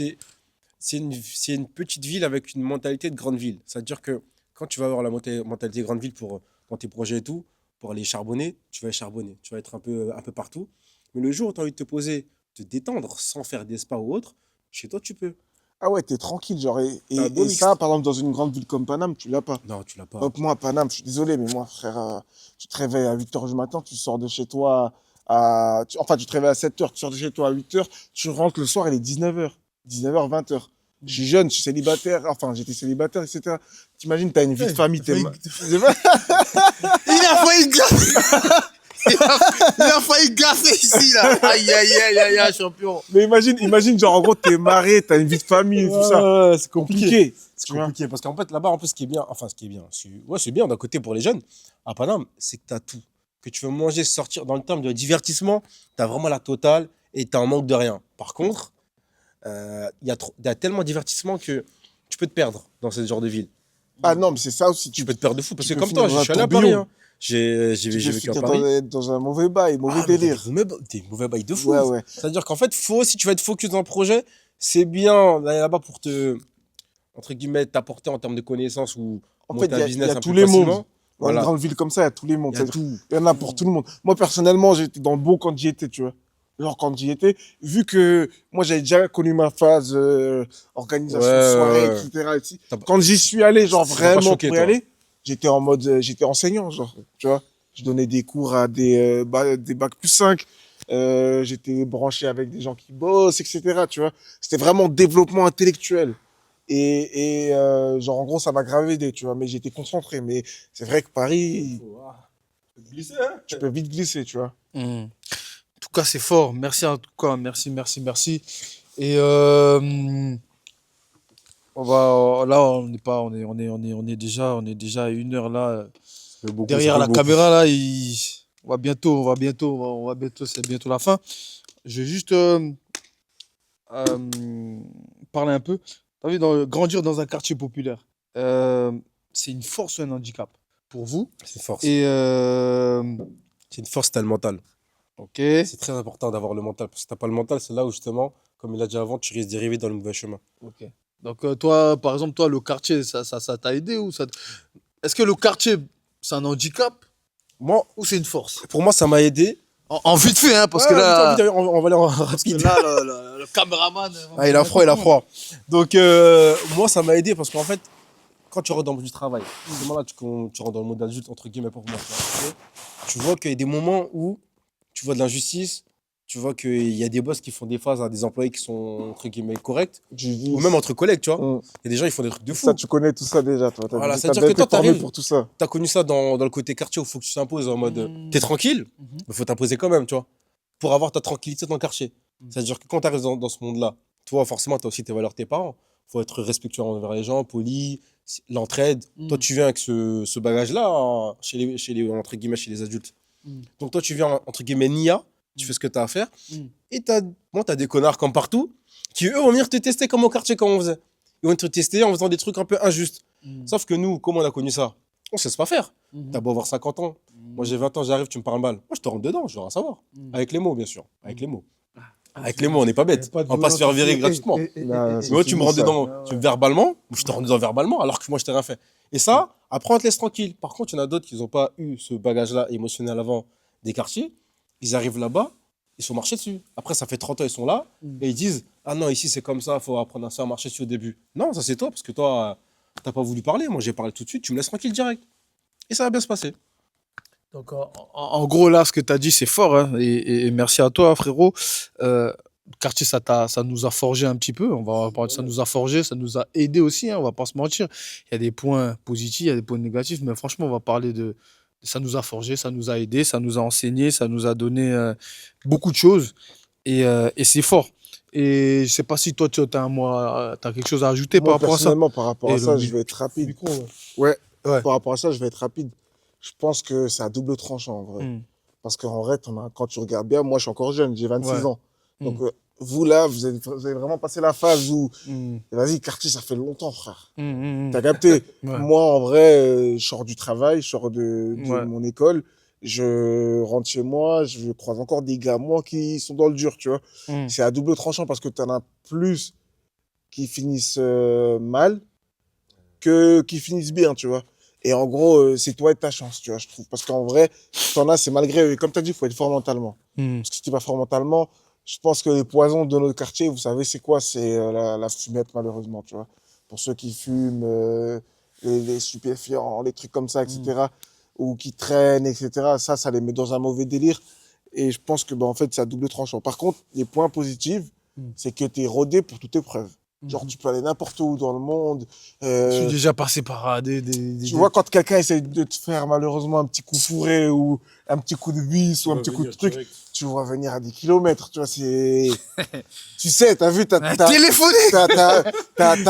c'est une petite ville avec une mentalité de grande ville. C'est-à-dire que quand tu vas avoir la mentalité de grande ville dans tes projets et tout, pour aller charbonner, tu vas aller charbonner. Tu vas être un peu partout. Mais le jour où tu as envie de te poser, te détendre sans faire des spas ou autre, chez toi, tu peux. Ah ouais, t'es tranquille, genre. T'as un beau Et mix. ça, par exemple, dans une grande ville comme Paname, tu l'as pas. Non, tu l'as pas. Donc moi, à Paname, je suis désolé, mais moi, frère, tu te réveilles à 8 h du matin, tu sors de chez toi enfin, tu te réveilles à 7 h, tu sors de chez toi à 8 h, tu rentres le soir, il est 19 h. 19 h, 20 h. Je suis jeune, je suis célibataire, enfin, j'étais célibataire, etc. T'imagines, t'as une vie de famille, Il a failli glacer. Il a failli glacer ici, là. Aïe, aïe, aïe, aïe, aïe, champion. Mais imagine, genre, en gros, t'es marié, t'as une vie de famille et tout ça. Ouais, c'est compliqué. C'est tu vois. compliqué parce qu'en fait, là-bas, en plus, ce qui est bien, enfin, ce qui est bien, ouais, c'est bien d'un côté pour les jeunes. À Paname, c'est que tu as tout. Que tu veux manger, sortir dans le terme de divertissement, tu as vraiment la totale et tu as un manque de rien. Par contre, il y a tellement de divertissement que tu peux te perdre dans ce genre de ville. Ah non, mais c'est ça aussi. Tu peux te perdre de fou. Parce tu que peux comme toi, finir dans je un suis allé à tourbillon. Paris. Hein. J'ai Tu vécu peux à finir Paris. dans un mauvais bail, mauvais mais délire. des mauvais bails de fou. Ouais, ouais. C'est-à-dire qu'en fait, si tu vas être focus dans le projet, c'est bien d'aller là-bas pour entre guillemets, t'apporter en termes de connaissances ou En monter fait, un il y business a un tous peu les facilement. mondes. Dans Voilà. une grande ville comme ça, il y a tous les mondes. Il y a C'est-à-dire, tout. il y en a pour tout le monde. Moi, personnellement, j'étais dans le bon quand j'y étais, tu vois. Genre, quand j'y étais, vu que moi, j'avais déjà connu ma phase organisation, Ouais, soirée, ouais. etc. T'as pas- Quand j'y suis allé, genre Ça t'a pas vraiment choqué, pour y toi. aller, j'étais en mode, j'étais enseignant, genre, tu vois. Je donnais des cours à des bacs plus 5. J'étais branché avec des gens qui bossent, etc. Tu vois. C'était vraiment développement intellectuel. Genre, en gros, ça m'a grave aidé, tu vois. Mais j'étais concentré. Mais c'est vrai que Paris, tu peux vite glisser, tu vois. En tout cas, c'est fort. Merci en tout cas. Merci, merci, merci. Et là, on est déjà à 1 heure là. Derrière la caméra là, on va bientôt, c'est bientôt la fin. Je vais juste parler un peu. T'as vu, grandir dans un quartier populaire, c'est une force ou un handicap pour vous? C'est une force. Et C'est une force, t'as le mental. ok. C'est très important d'avoir le mental. Parce que si t'as pas le mental, c'est là où justement, comme il a dit avant, tu risques d'arriver dans le mauvais chemin. Ok. Donc toi, par exemple, toi, le quartier, ça t'a aidé ou ça Est-ce que le quartier, c'est un handicap Moi, ou c'est une force? pour moi, ça m'a aidé. En vite fait, hein, parce Ouais, que là, vite, on va aller en parce que rapide. là, le caméraman. Ah, il a froid. Donc, moi, ça m'a aidé parce qu'en fait, quand tu rentres dans le monde du travail, justement là, tu rentres dans le mode adulte, entre guillemets, pour moi, tu vois qu'il y a des moments où tu vois de l'injustice, tu vois qu'il y a des boss qui font des phases à des employés qui sont, entre guillemets, corrects, ou même entre collègues, tu vois. Il y a des gens, ils font des trucs de fou. Ça, tu connais tout ça déjà, toi. Voilà, T'as c'est-à-dire bien que toi, été formé t'arrives. pour tout ça. T'as connu ça dans le côté quartier où il faut que tu t'imposes en mode t'es tranquille, mais faut t'imposer quand même, tu vois, pour avoir ta tranquillité dans le quartier. C'est-à-dire que quand tu arrives dans ce monde-là, toi, forcément, tu as aussi tes valeurs, tes parents. Faut être respectueux envers les gens, poli, l'entraide. Toi, tu viens avec ce bagage-là hein, entre guillemets, chez les adultes. Donc, toi, tu viens, entre guillemets, NIA, tu fais ce que tu as à faire. Et t'as des connards comme partout qui, eux, vont venir te tester comme au quartier, comme on faisait. Ils vont te tester en faisant des trucs un peu injustes. Sauf que nous, comment on a connu ça? On sait pas faire. T'as beau avoir 50 ans. Moi, j'ai 20 ans, j'arrive, tu me parles mal. Moi, je te rentre dedans, je dois rien savoir. Avec les mots, bien sûr. Avec les mots. Avec les mots, on n'est pas bête. On va pas se faire virer gratuitement. Mais moi, tu me rentres dedans, tu me verbalement, ou je te rentre dedans verbalement, alors que moi, je t'ai rien fait. Et ça, après, on te laisse tranquille. Par contre, il y en a d'autres qui n'ont pas eu ce bagage-là émotionnel avant des quartiers. Ils arrivent là-bas, ils sont marchés dessus. Après, ça fait 30 ans, ils sont là, et ils disent ah non, ici, c'est comme ça, il faut apprendre à se faire marcher dessus au début. Non, ça, c'est toi, parce que toi, t'as pas voulu parler. Moi, j'ai parlé tout de suite, tu me laisses tranquille direct. Et ça va bien se passer. Donc, en gros, là, ce que tu as dit, c'est fort, hein, et merci à toi, frérot. Quartier, ça nous a forgé un petit peu. Ça nous a forgé, ça nous a aidé aussi, hein, on va pas se mentir. Il y a des points positifs, il y a des points négatifs, mais franchement, on va parler de. Ça nous a forgé, ça nous a aidé, ça nous a enseigné, ça nous a donné beaucoup de choses, et c'est fort. Et je sais pas si toi, tu as t'as quelque chose à ajouter par Moi, rapport à ça. personnellement, par rapport à Et le ça, je vais être rapide. micro, ouais. Ouais, Ouais. par rapport à ça, je vais être rapide. Je pense que c'est à double tranchant, en vrai. Mm. Parce qu'en vrai, quand tu regardes bien, moi, je suis encore jeune, j'ai 26 Ouais. ans. Donc, Mm. vous, là, vous avez vraiment passé la phase où, Mm. vas-y, quartier, ça fait longtemps, frère. Mm. T'as capté? Ouais. Moi, en vrai, je sors du travail, je sors de Ouais. mon école, je rentre chez moi, je croise encore des gars, moi, qui sont dans le dur, tu vois. Mm. C'est à double tranchant parce que t'en as plus qui finissent mal que qui finissent bien, tu vois. Et en gros, c'est toi et ta chance, tu vois, je trouve. Parce qu'en vrai, t'en as, c'est malgré eux. Et comme t'as dit, il faut être fort mentalement. Mm. Parce que si t'es pas fort mentalement, je pense que les poisons de notre quartier, vous savez, c'est quoi? C'est la fumette, malheureusement, tu vois. Pour ceux qui fument, les stupéfiants, les trucs comme ça, Mm. etc. Ou qui traînent, etc. Ça les met dans un mauvais délire. Et je pense que, bah, en fait, c'est à double tranchant. Par contre, les points positifs, Mm. c'est que t'es rodé pour toute épreuve. Genre, Mhm. tu peux aller n'importe où dans le monde. Je suis déjà passé par Tu vois, quand quelqu'un essaie de te faire malheureusement un petit coup fourré ou un petit coup de vis ou un petit coup de truc, tu le vois venir à des kilomètres. Tu vois, c'est. Tu sais, t'as vu, téléphoné. t'as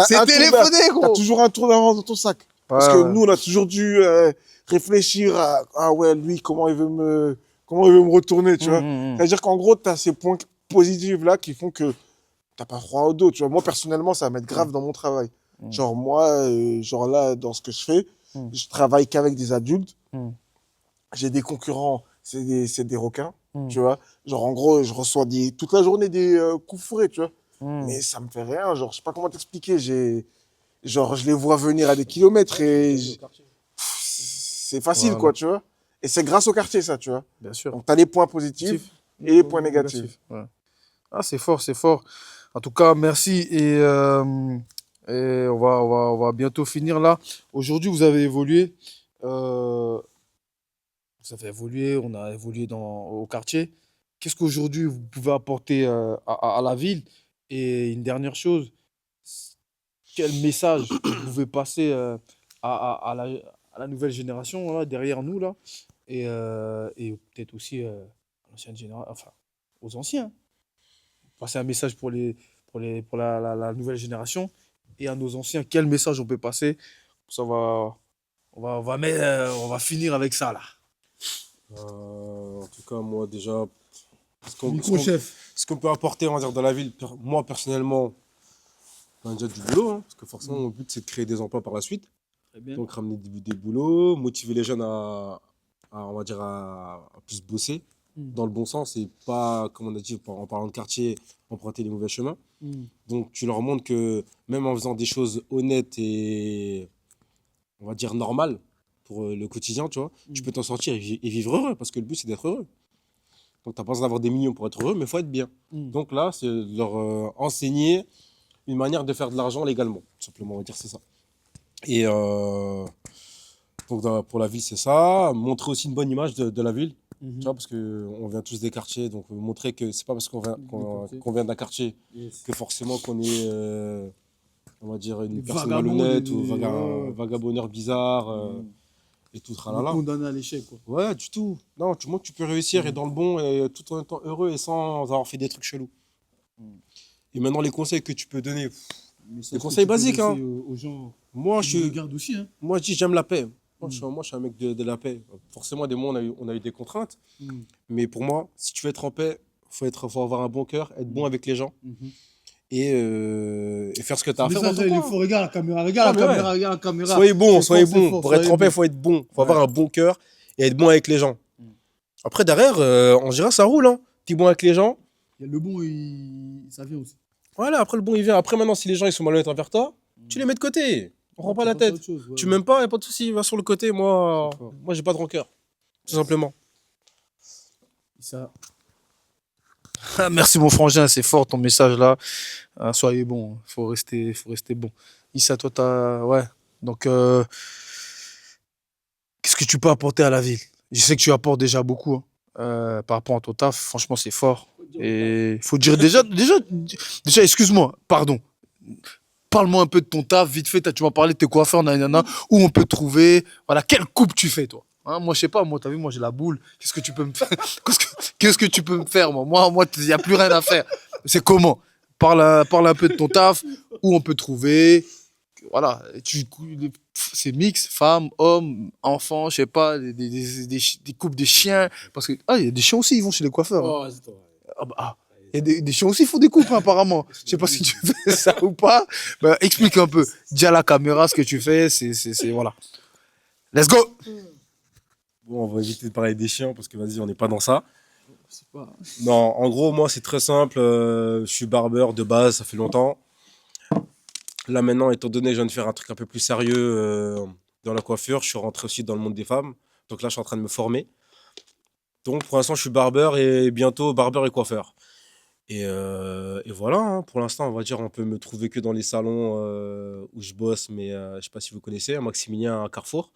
C'est téléphoné, t'as gros. toujours un tour d'avance dans ton sac. Parce que nous, on a toujours dû réfléchir à, ah ouais, lui, comment il veut me retourner, tu vois. C'est-à-dire qu'en gros, t'as ces points positifs là qui font que t'as pas froid au dos, tu vois. Moi, personnellement, ça va m'être grave dans mon travail. Mm. Genre, moi, genre là, dans ce que je fais, Mm. je travaille qu'avec des adultes. Mm. J'ai des concurrents, c'est des requins, Mm. tu vois. Genre, en gros, je reçois toute la journée des coups fourrés, tu vois. Mm. Mais ça me fait rien, genre, je sais pas comment t'expliquer. Genre, je les vois venir à des kilomètres et c'est facile, Voilà. quoi, tu vois. Et c'est grâce au quartier, ça, tu vois. Bien sûr. Donc, t'as les points positifs et les points négatifs. Ouais. Ah, c'est fort, c'est fort. En tout cas, merci, et on va bientôt finir là. Aujourd'hui, vous avez évolué. On a évolué au quartier. Qu'est-ce qu'aujourd'hui vous pouvez apporter à la ville? Et une dernière chose, quel message vous pouvez passer à la nouvelle génération là, derrière nous là, et peut-être aussi à l'ancienne génération, enfin aux anciens. Passer un message pour la nouvelle génération et à nos anciens. Quel message on peut passer? Ça va, on va finir avec ça là. En tout cas, moi, déjà, Micro chef. ce qu'on peut apporter, on va dire, dans la ville, moi, personnellement, on a déjà du boulot, hein, parce que forcément, mon but, c'est de créer des emplois par la suite. Très bien. Donc, ramener des boulots, motiver les jeunes on va dire, à plus bosser, dans le bon sens, et pas, comme on a dit, en parlant de quartier, emprunter les mauvais chemins. Donc, tu leur montres que même en faisant des choses honnêtes et, on va dire, normales pour le quotidien, tu vois, tu peux t'en sortir et vivre heureux, parce que le but, c'est d'être heureux. Donc, tu n'as pas besoin d'avoir des millions pour être heureux, mais il faut être bien. Donc là, c'est de leur enseigner une manière de faire de l'argent légalement, tout simplement, on va dire, c'est ça. Et donc, pour la ville, c'est ça. Montrer aussi une bonne image de la ville. Tu vois, parce qu'on vient tous des quartiers, donc montrer que c'est pas parce qu'on vient d'un quartier que forcément qu'on est, on va dire, une personne malhonnête ou vagabondeur bizarre et tout tralala. Condamné à l'échec, quoi. Ouais, du tout. Non, tu montres que tu peux réussir et dans le bon et tout en étant heureux et sans avoir fait des trucs chelous. Et maintenant, les conseils que tu peux donner, des conseils basiques, hein. Aux gens Moi, qui nous regardent aussi, hein. moi, je dis, j'aime la paix. Moi, je suis un mec de la paix. Forcément, des mois, on a eu des contraintes. Mais pour moi, si tu veux être en paix, faut avoir un bon cœur, être bon avec les gens et faire ce que tu as à faire dans ton coin. Faut regarder la caméra, regarde la caméra. Soyez bon, soyez fort, c'est bon. fort, Pour être soyez en paix, il bon. faut être bon. Il faut avoir un bon cœur et être bon avec les gens. Après, derrière, on dira, ça roule. Hein. Tu es bon avec les gens. Il y a le bon, ça vient aussi. Voilà, après, le bon, il vient. Après, maintenant, si les gens ils sont malhonnêtes envers toi, tu les mets de côté. On prend pas la tête. Tu m'aimes pas, y a pas de souci, va sur le côté. Moi, j'ai pas de rancœur. Tout simplement. Ça. Ah, merci mon frangin, c'est fort ton message là. Ah, soyez bon, faut rester bon. Issa, toi, ouais. Donc, qu'est-ce que tu peux apporter à la ville? Je sais que tu apportes déjà beaucoup hein, par rapport à ton taf. Franchement, c'est fort. Et faut dire déjà, excuse-moi, pardon. Parle-moi un peu de ton taf, vite fait. Tu m'as parlé de tes coiffeurs, nanana, où on peut te trouver. Voilà, quelle coupe tu fais, toi? Hein, moi, je sais pas, moi, t'as vu, moi, j'ai la boule. Qu'est-ce que tu peux me faire? Qu'est-ce que tu peux me faire, moi? Moi, il n'y a plus rien à faire. C'est comment? Parle un peu de ton taf, où on peut te trouver. Voilà, c'est mix, femmes, hommes, enfants, je sais pas, des couples de chiens. Parce que, il y a des chiens aussi, ils vont chez les coiffeurs. Hein. Oh, c'est toi. Ah bah, ah. Il y a des chiens aussi, font des coupes, hein, apparemment. Je sais pas si tu fais ça ou pas. Bah, explique un peu. Dis à la caméra ce que tu fais. Voilà. Let's go! Bon, on va éviter de parler des chiens parce que vas-y, on n'est pas dans ça. C'est pas. Non, en gros, moi, c'est très simple. Je suis barbeur de base, ça fait longtemps. Là, maintenant, étant donné que je viens de faire un truc un peu plus sérieux dans la coiffure, je suis rentré aussi dans le monde des femmes. Donc là, je suis en train de me former. Donc, pour l'instant, je suis barbeur et bientôt barbeur et coiffeur. Et voilà, hein, pour l'instant, on va dire, on peut me trouver que dans les salons où je bosse, mais je sais pas si vous connaissez, hein, Maximilien à Carrefour.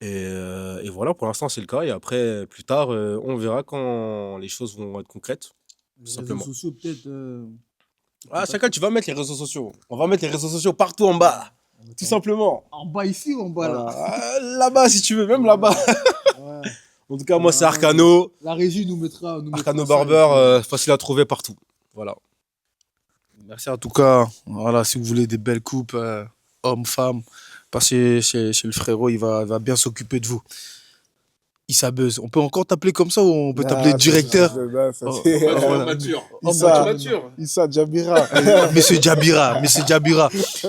Et voilà, pour l'instant, c'est le cas. Et après, plus tard, on verra quand les choses vont être concrètes, tout Les réseaux simplement. sociaux, peut-être. Ah, Chacal, tu vas mettre les réseaux sociaux. On va mettre les réseaux sociaux partout en bas, tout simplement. En bas ici ou en bas Voilà. là? Là-bas, si tu veux, même là-bas. Ouais. En tout cas, moi, c'est Ouais. Arcano. La régie nous mettra Arcano ça, Barber, et puis, facile à trouver partout. Voilà. merci en tout cas. Voilà, si vous voulez des belles coupes, hommes, femmes, passez chez le frérot, il va bien s'occuper de vous. Issa Buzz. On peut encore t'appeler comme ça ou on peut t'appeler Ah, directeur? ça, Oh, c'est- voilà. Issa, Mature. Issa Djabira. Monsieur Djabira, Monsieur Djabira.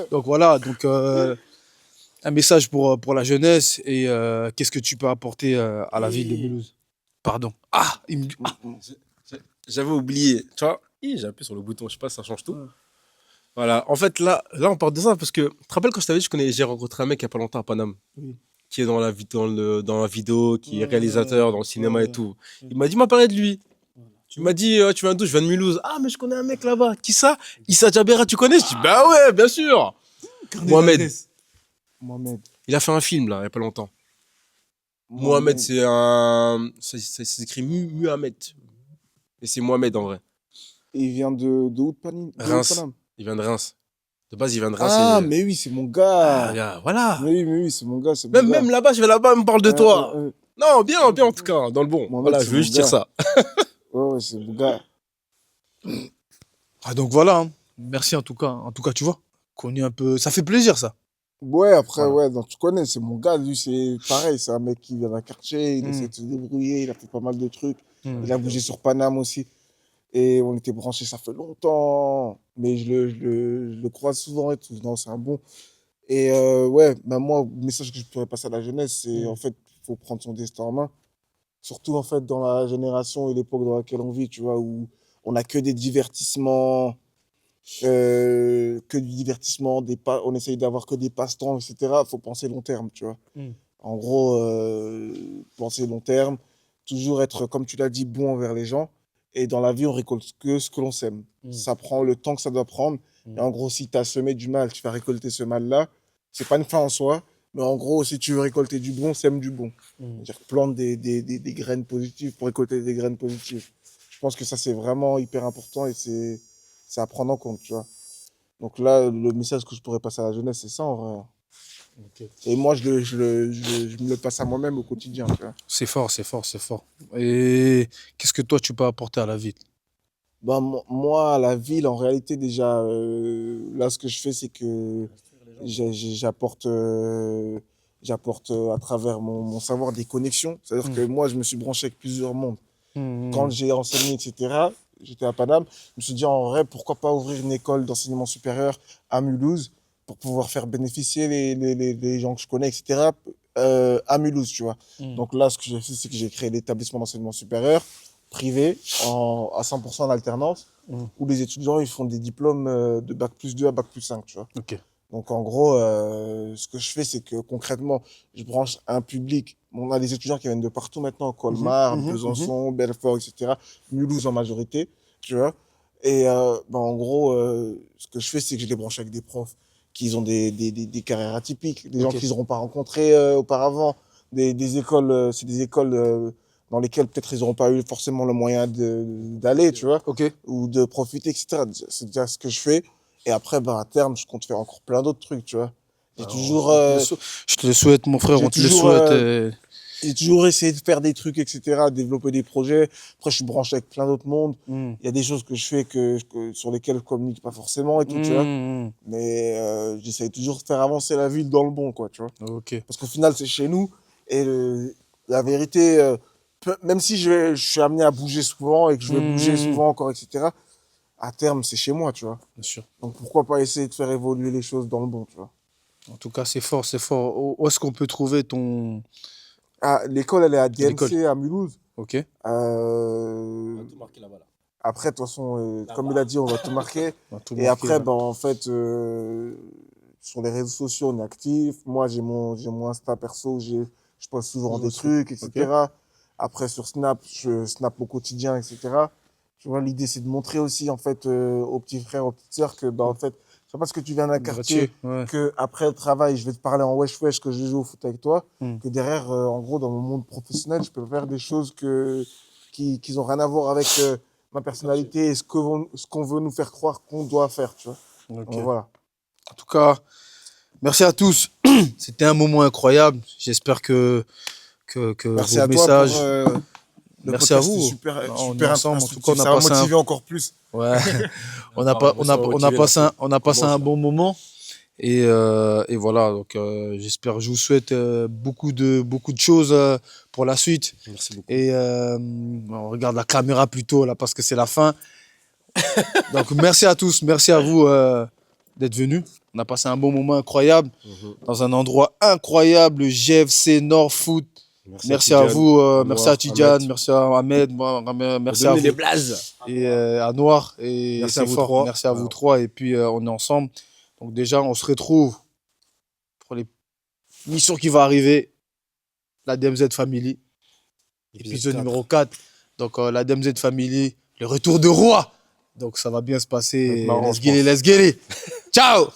Donc voilà, donc un message pour la jeunesse et qu'est-ce que tu peux apporter à la ville de Mulhouse? Pardon. Ah, J'avais oublié. Tu vois, j'ai appuyé sur le bouton. Je sais pas si ça change tout. Voilà. En fait, là, on parle de ça parce que tu te rappelles quand je t'avais dit, j'ai rencontré un mec il y a pas longtemps à Paname. Oui. Qui est dans la vidéo, qui est Ouais, réalisateur dans le cinéma et ouais. tout. Il m'a parlé de lui. Il m'a dit, tu viens d'où? Je viens de Mulhouse. Ah, mais je connais un mec là-bas. Qui ça? Issa Djabera, tu connais? Je dis, bah ouais, bien sûr. Mohamed. Mohamed. Il a fait un film là, il y a pas longtemps. Mohamed, c'est un. Ça s'écrit Muhammad. Et c'est Mohamed en vrai. Il vient de où de Reims. Paname? Il vient de Reims. De base, il vient de Reims. Ah, et... mais oui, c'est mon Ah, gars. gars, voilà. Mais oui, c'est mon gars, c'est mon gars. Même là-bas, je vais là-bas, il me parle de toi. Non, bien en tout cas, dans le bon. Mohamed, Voilà, c'est je veux mon juste dire gars. ça. Ouais, c'est mon gars. Ah, donc voilà. Hein. Merci en tout cas. En tout cas, tu vois, connu un peu. Ça fait plaisir ça. Ouais, après, Voilà. ouais, donc tu connais, c'est mon gars. Lui, c'est pareil, c'est un mec qui vient d'un quartier, il Mm. essaie de se débrouiller, il a fait pas mal de trucs. Mm. Il a bougé sur Paname aussi. Et on était branchés, ça fait longtemps. Mais je le croise souvent et tout. Non, c'est un bon. Et ouais, bah moi, le message que je pourrais passer à la jeunesse, c'est en fait, il faut prendre son destin en main. Surtout en fait dans la génération et l'époque dans laquelle on vit, tu vois, où on a que des divertissements, on essaye d'avoir que des passe-temps, etc. Faut penser long terme, tu vois. Mm. En gros, penser long terme, toujours être, comme tu l'as dit, bon envers les gens. Et dans la vie, on récolte que ce que l'on sème. Mm. Ça prend le temps que ça doit prendre. Mm. Et en gros, si tu as semé du mal, tu vas récolter ce mal-là. C'est pas une fin en soi, mais en gros, si tu veux récolter du bon, sème du bon. Mm. C'est-à-dire plante des graines positives pour récolter des graines positives. Je pense que ça, c'est vraiment hyper important et c'est à prendre en compte, tu vois. Donc là, le message que je pourrais passer à la jeunesse, c'est ça en vrai. Ok. Et moi, je me le passe à moi-même au quotidien, tu vois. C'est fort, c'est fort, c'est fort. Et qu'est-ce que toi tu peux apporter à la ville? Bah, moi, à la ville, en réalité, déjà, là, ce que je fais, c'est que j'apporte à travers mon savoir des connexions. C'est-à-dire que moi, je me suis branché avec plusieurs mondes. Quand j'ai enseigné, etc., j'étais à Paname, je me suis dit, en vrai, pourquoi pas ouvrir une école d'enseignement supérieur à Mulhouse pour pouvoir faire bénéficier les gens que je connais, etc., à Mulhouse, tu vois. Donc là, ce que j'ai fait, c'est que j'ai créé l'établissement d'enseignement supérieur privé à 100% en alternance, où les étudiants ils font des diplômes de bac+2 à bac+5, tu vois. Ok. Donc en gros, ce que je fais, c'est que concrètement, je branche un public. On a des étudiants qui viennent de partout maintenant, Colmar, Besançon, Belfort, etc. Mulhouse en majorité, tu vois. Et ben, en gros, ce que je fais, c'est que je les branche avec des profs qui ont des carrières atypiques, des gens qu'ils n'auront pas rencontrés auparavant, des écoles, c'est des écoles dans lesquelles peut-être ils n'auront pas eu forcément le moyen d'aller, tu vois, Ok. ou de profiter, etc. C'est déjà ce que je fais. Et après, bah, à terme, je compte faire encore plein d'autres trucs, tu vois. J'ai toujours, Je te le souhaite, mon frère, j'ai on te le toujours, souhaite. j'ai toujours essayé de faire des trucs, etc., développer des projets. Après, je suis branché avec plein d'autres mondes. Hmm. Il y a des choses que je fais sur lesquelles je communique pas forcément et tout, tu vois. Hmm. Mais j'essaye toujours de faire avancer la ville dans le bon, quoi, tu vois. Ok. Parce qu'au final, c'est chez nous. Et la vérité, même si je suis amené à bouger souvent et que je vais bouger Hmm. souvent encore, etc., à terme, c'est chez moi, tu vois. Bien sûr. Donc pourquoi pas essayer de faire évoluer les choses dans le bon, tu vois. En tout cas, c'est fort, c'est fort. Où est-ce qu'on peut trouver ton Ah, l'école, elle est à l'école? DMC, à Mulhouse. Ok. Tout marqué là-bas, là. Après, de toute façon, comme il a dit, on va tout marquer. On va tout Et marquer, après, là. ben, en fait, sur les réseaux sociaux, on est actif. Moi, j'ai mon Insta perso, je poste souvent des trucs, etc. Après, sur Snap, je snap au quotidien, etc. Tu vois, l'idée, c'est de montrer aussi, en fait, aux petits frères, aux petites sœurs que, ben, en fait, c'est pas parce que tu viens d'un quartier Ouais. que après le travail, je vais te parler en wesh wesh que je vais jouer au foot avec toi, Hmm. que derrière, en gros, dans mon monde professionnel, je peux faire des choses qui ont rien à voir avec ma personnalité et ce qu'on veut nous faire croire qu'on doit faire, tu vois. Ok. Donc, voilà. En tout cas, merci à tous. C'était un moment incroyable. J'espère que Merci vos à toi messages. pour le Merci à podcast, c'était vous. super, On est super ensemble. En tout cas, instructif. Ça m'a motivé encore plus. Ouais. On a passé un bon moment. Et voilà. Donc, j'espère. Je vous souhaite beaucoup de choses pour la suite. Merci beaucoup. Et on regarde la caméra plutôt là parce que c'est la fin. Donc, merci à tous. Merci à vous d'être venus. On a passé un bon moment incroyable dans un endroit incroyable, le GFC Nord Foot. Merci à vous, merci à Tidiane, merci à Ahmed, merci à vous. Les blazes. Et à Noir. Et Merci c'est à vous fort. trois. Merci à vous trois. Et puis on est ensemble. Donc déjà, on se retrouve pour les missions qui vont arriver. La DMZ Family, épisode numéro 4. Donc la DMZ Family, le retour de roi. Donc ça va bien se passer. Marrant, Let's get it. Ciao.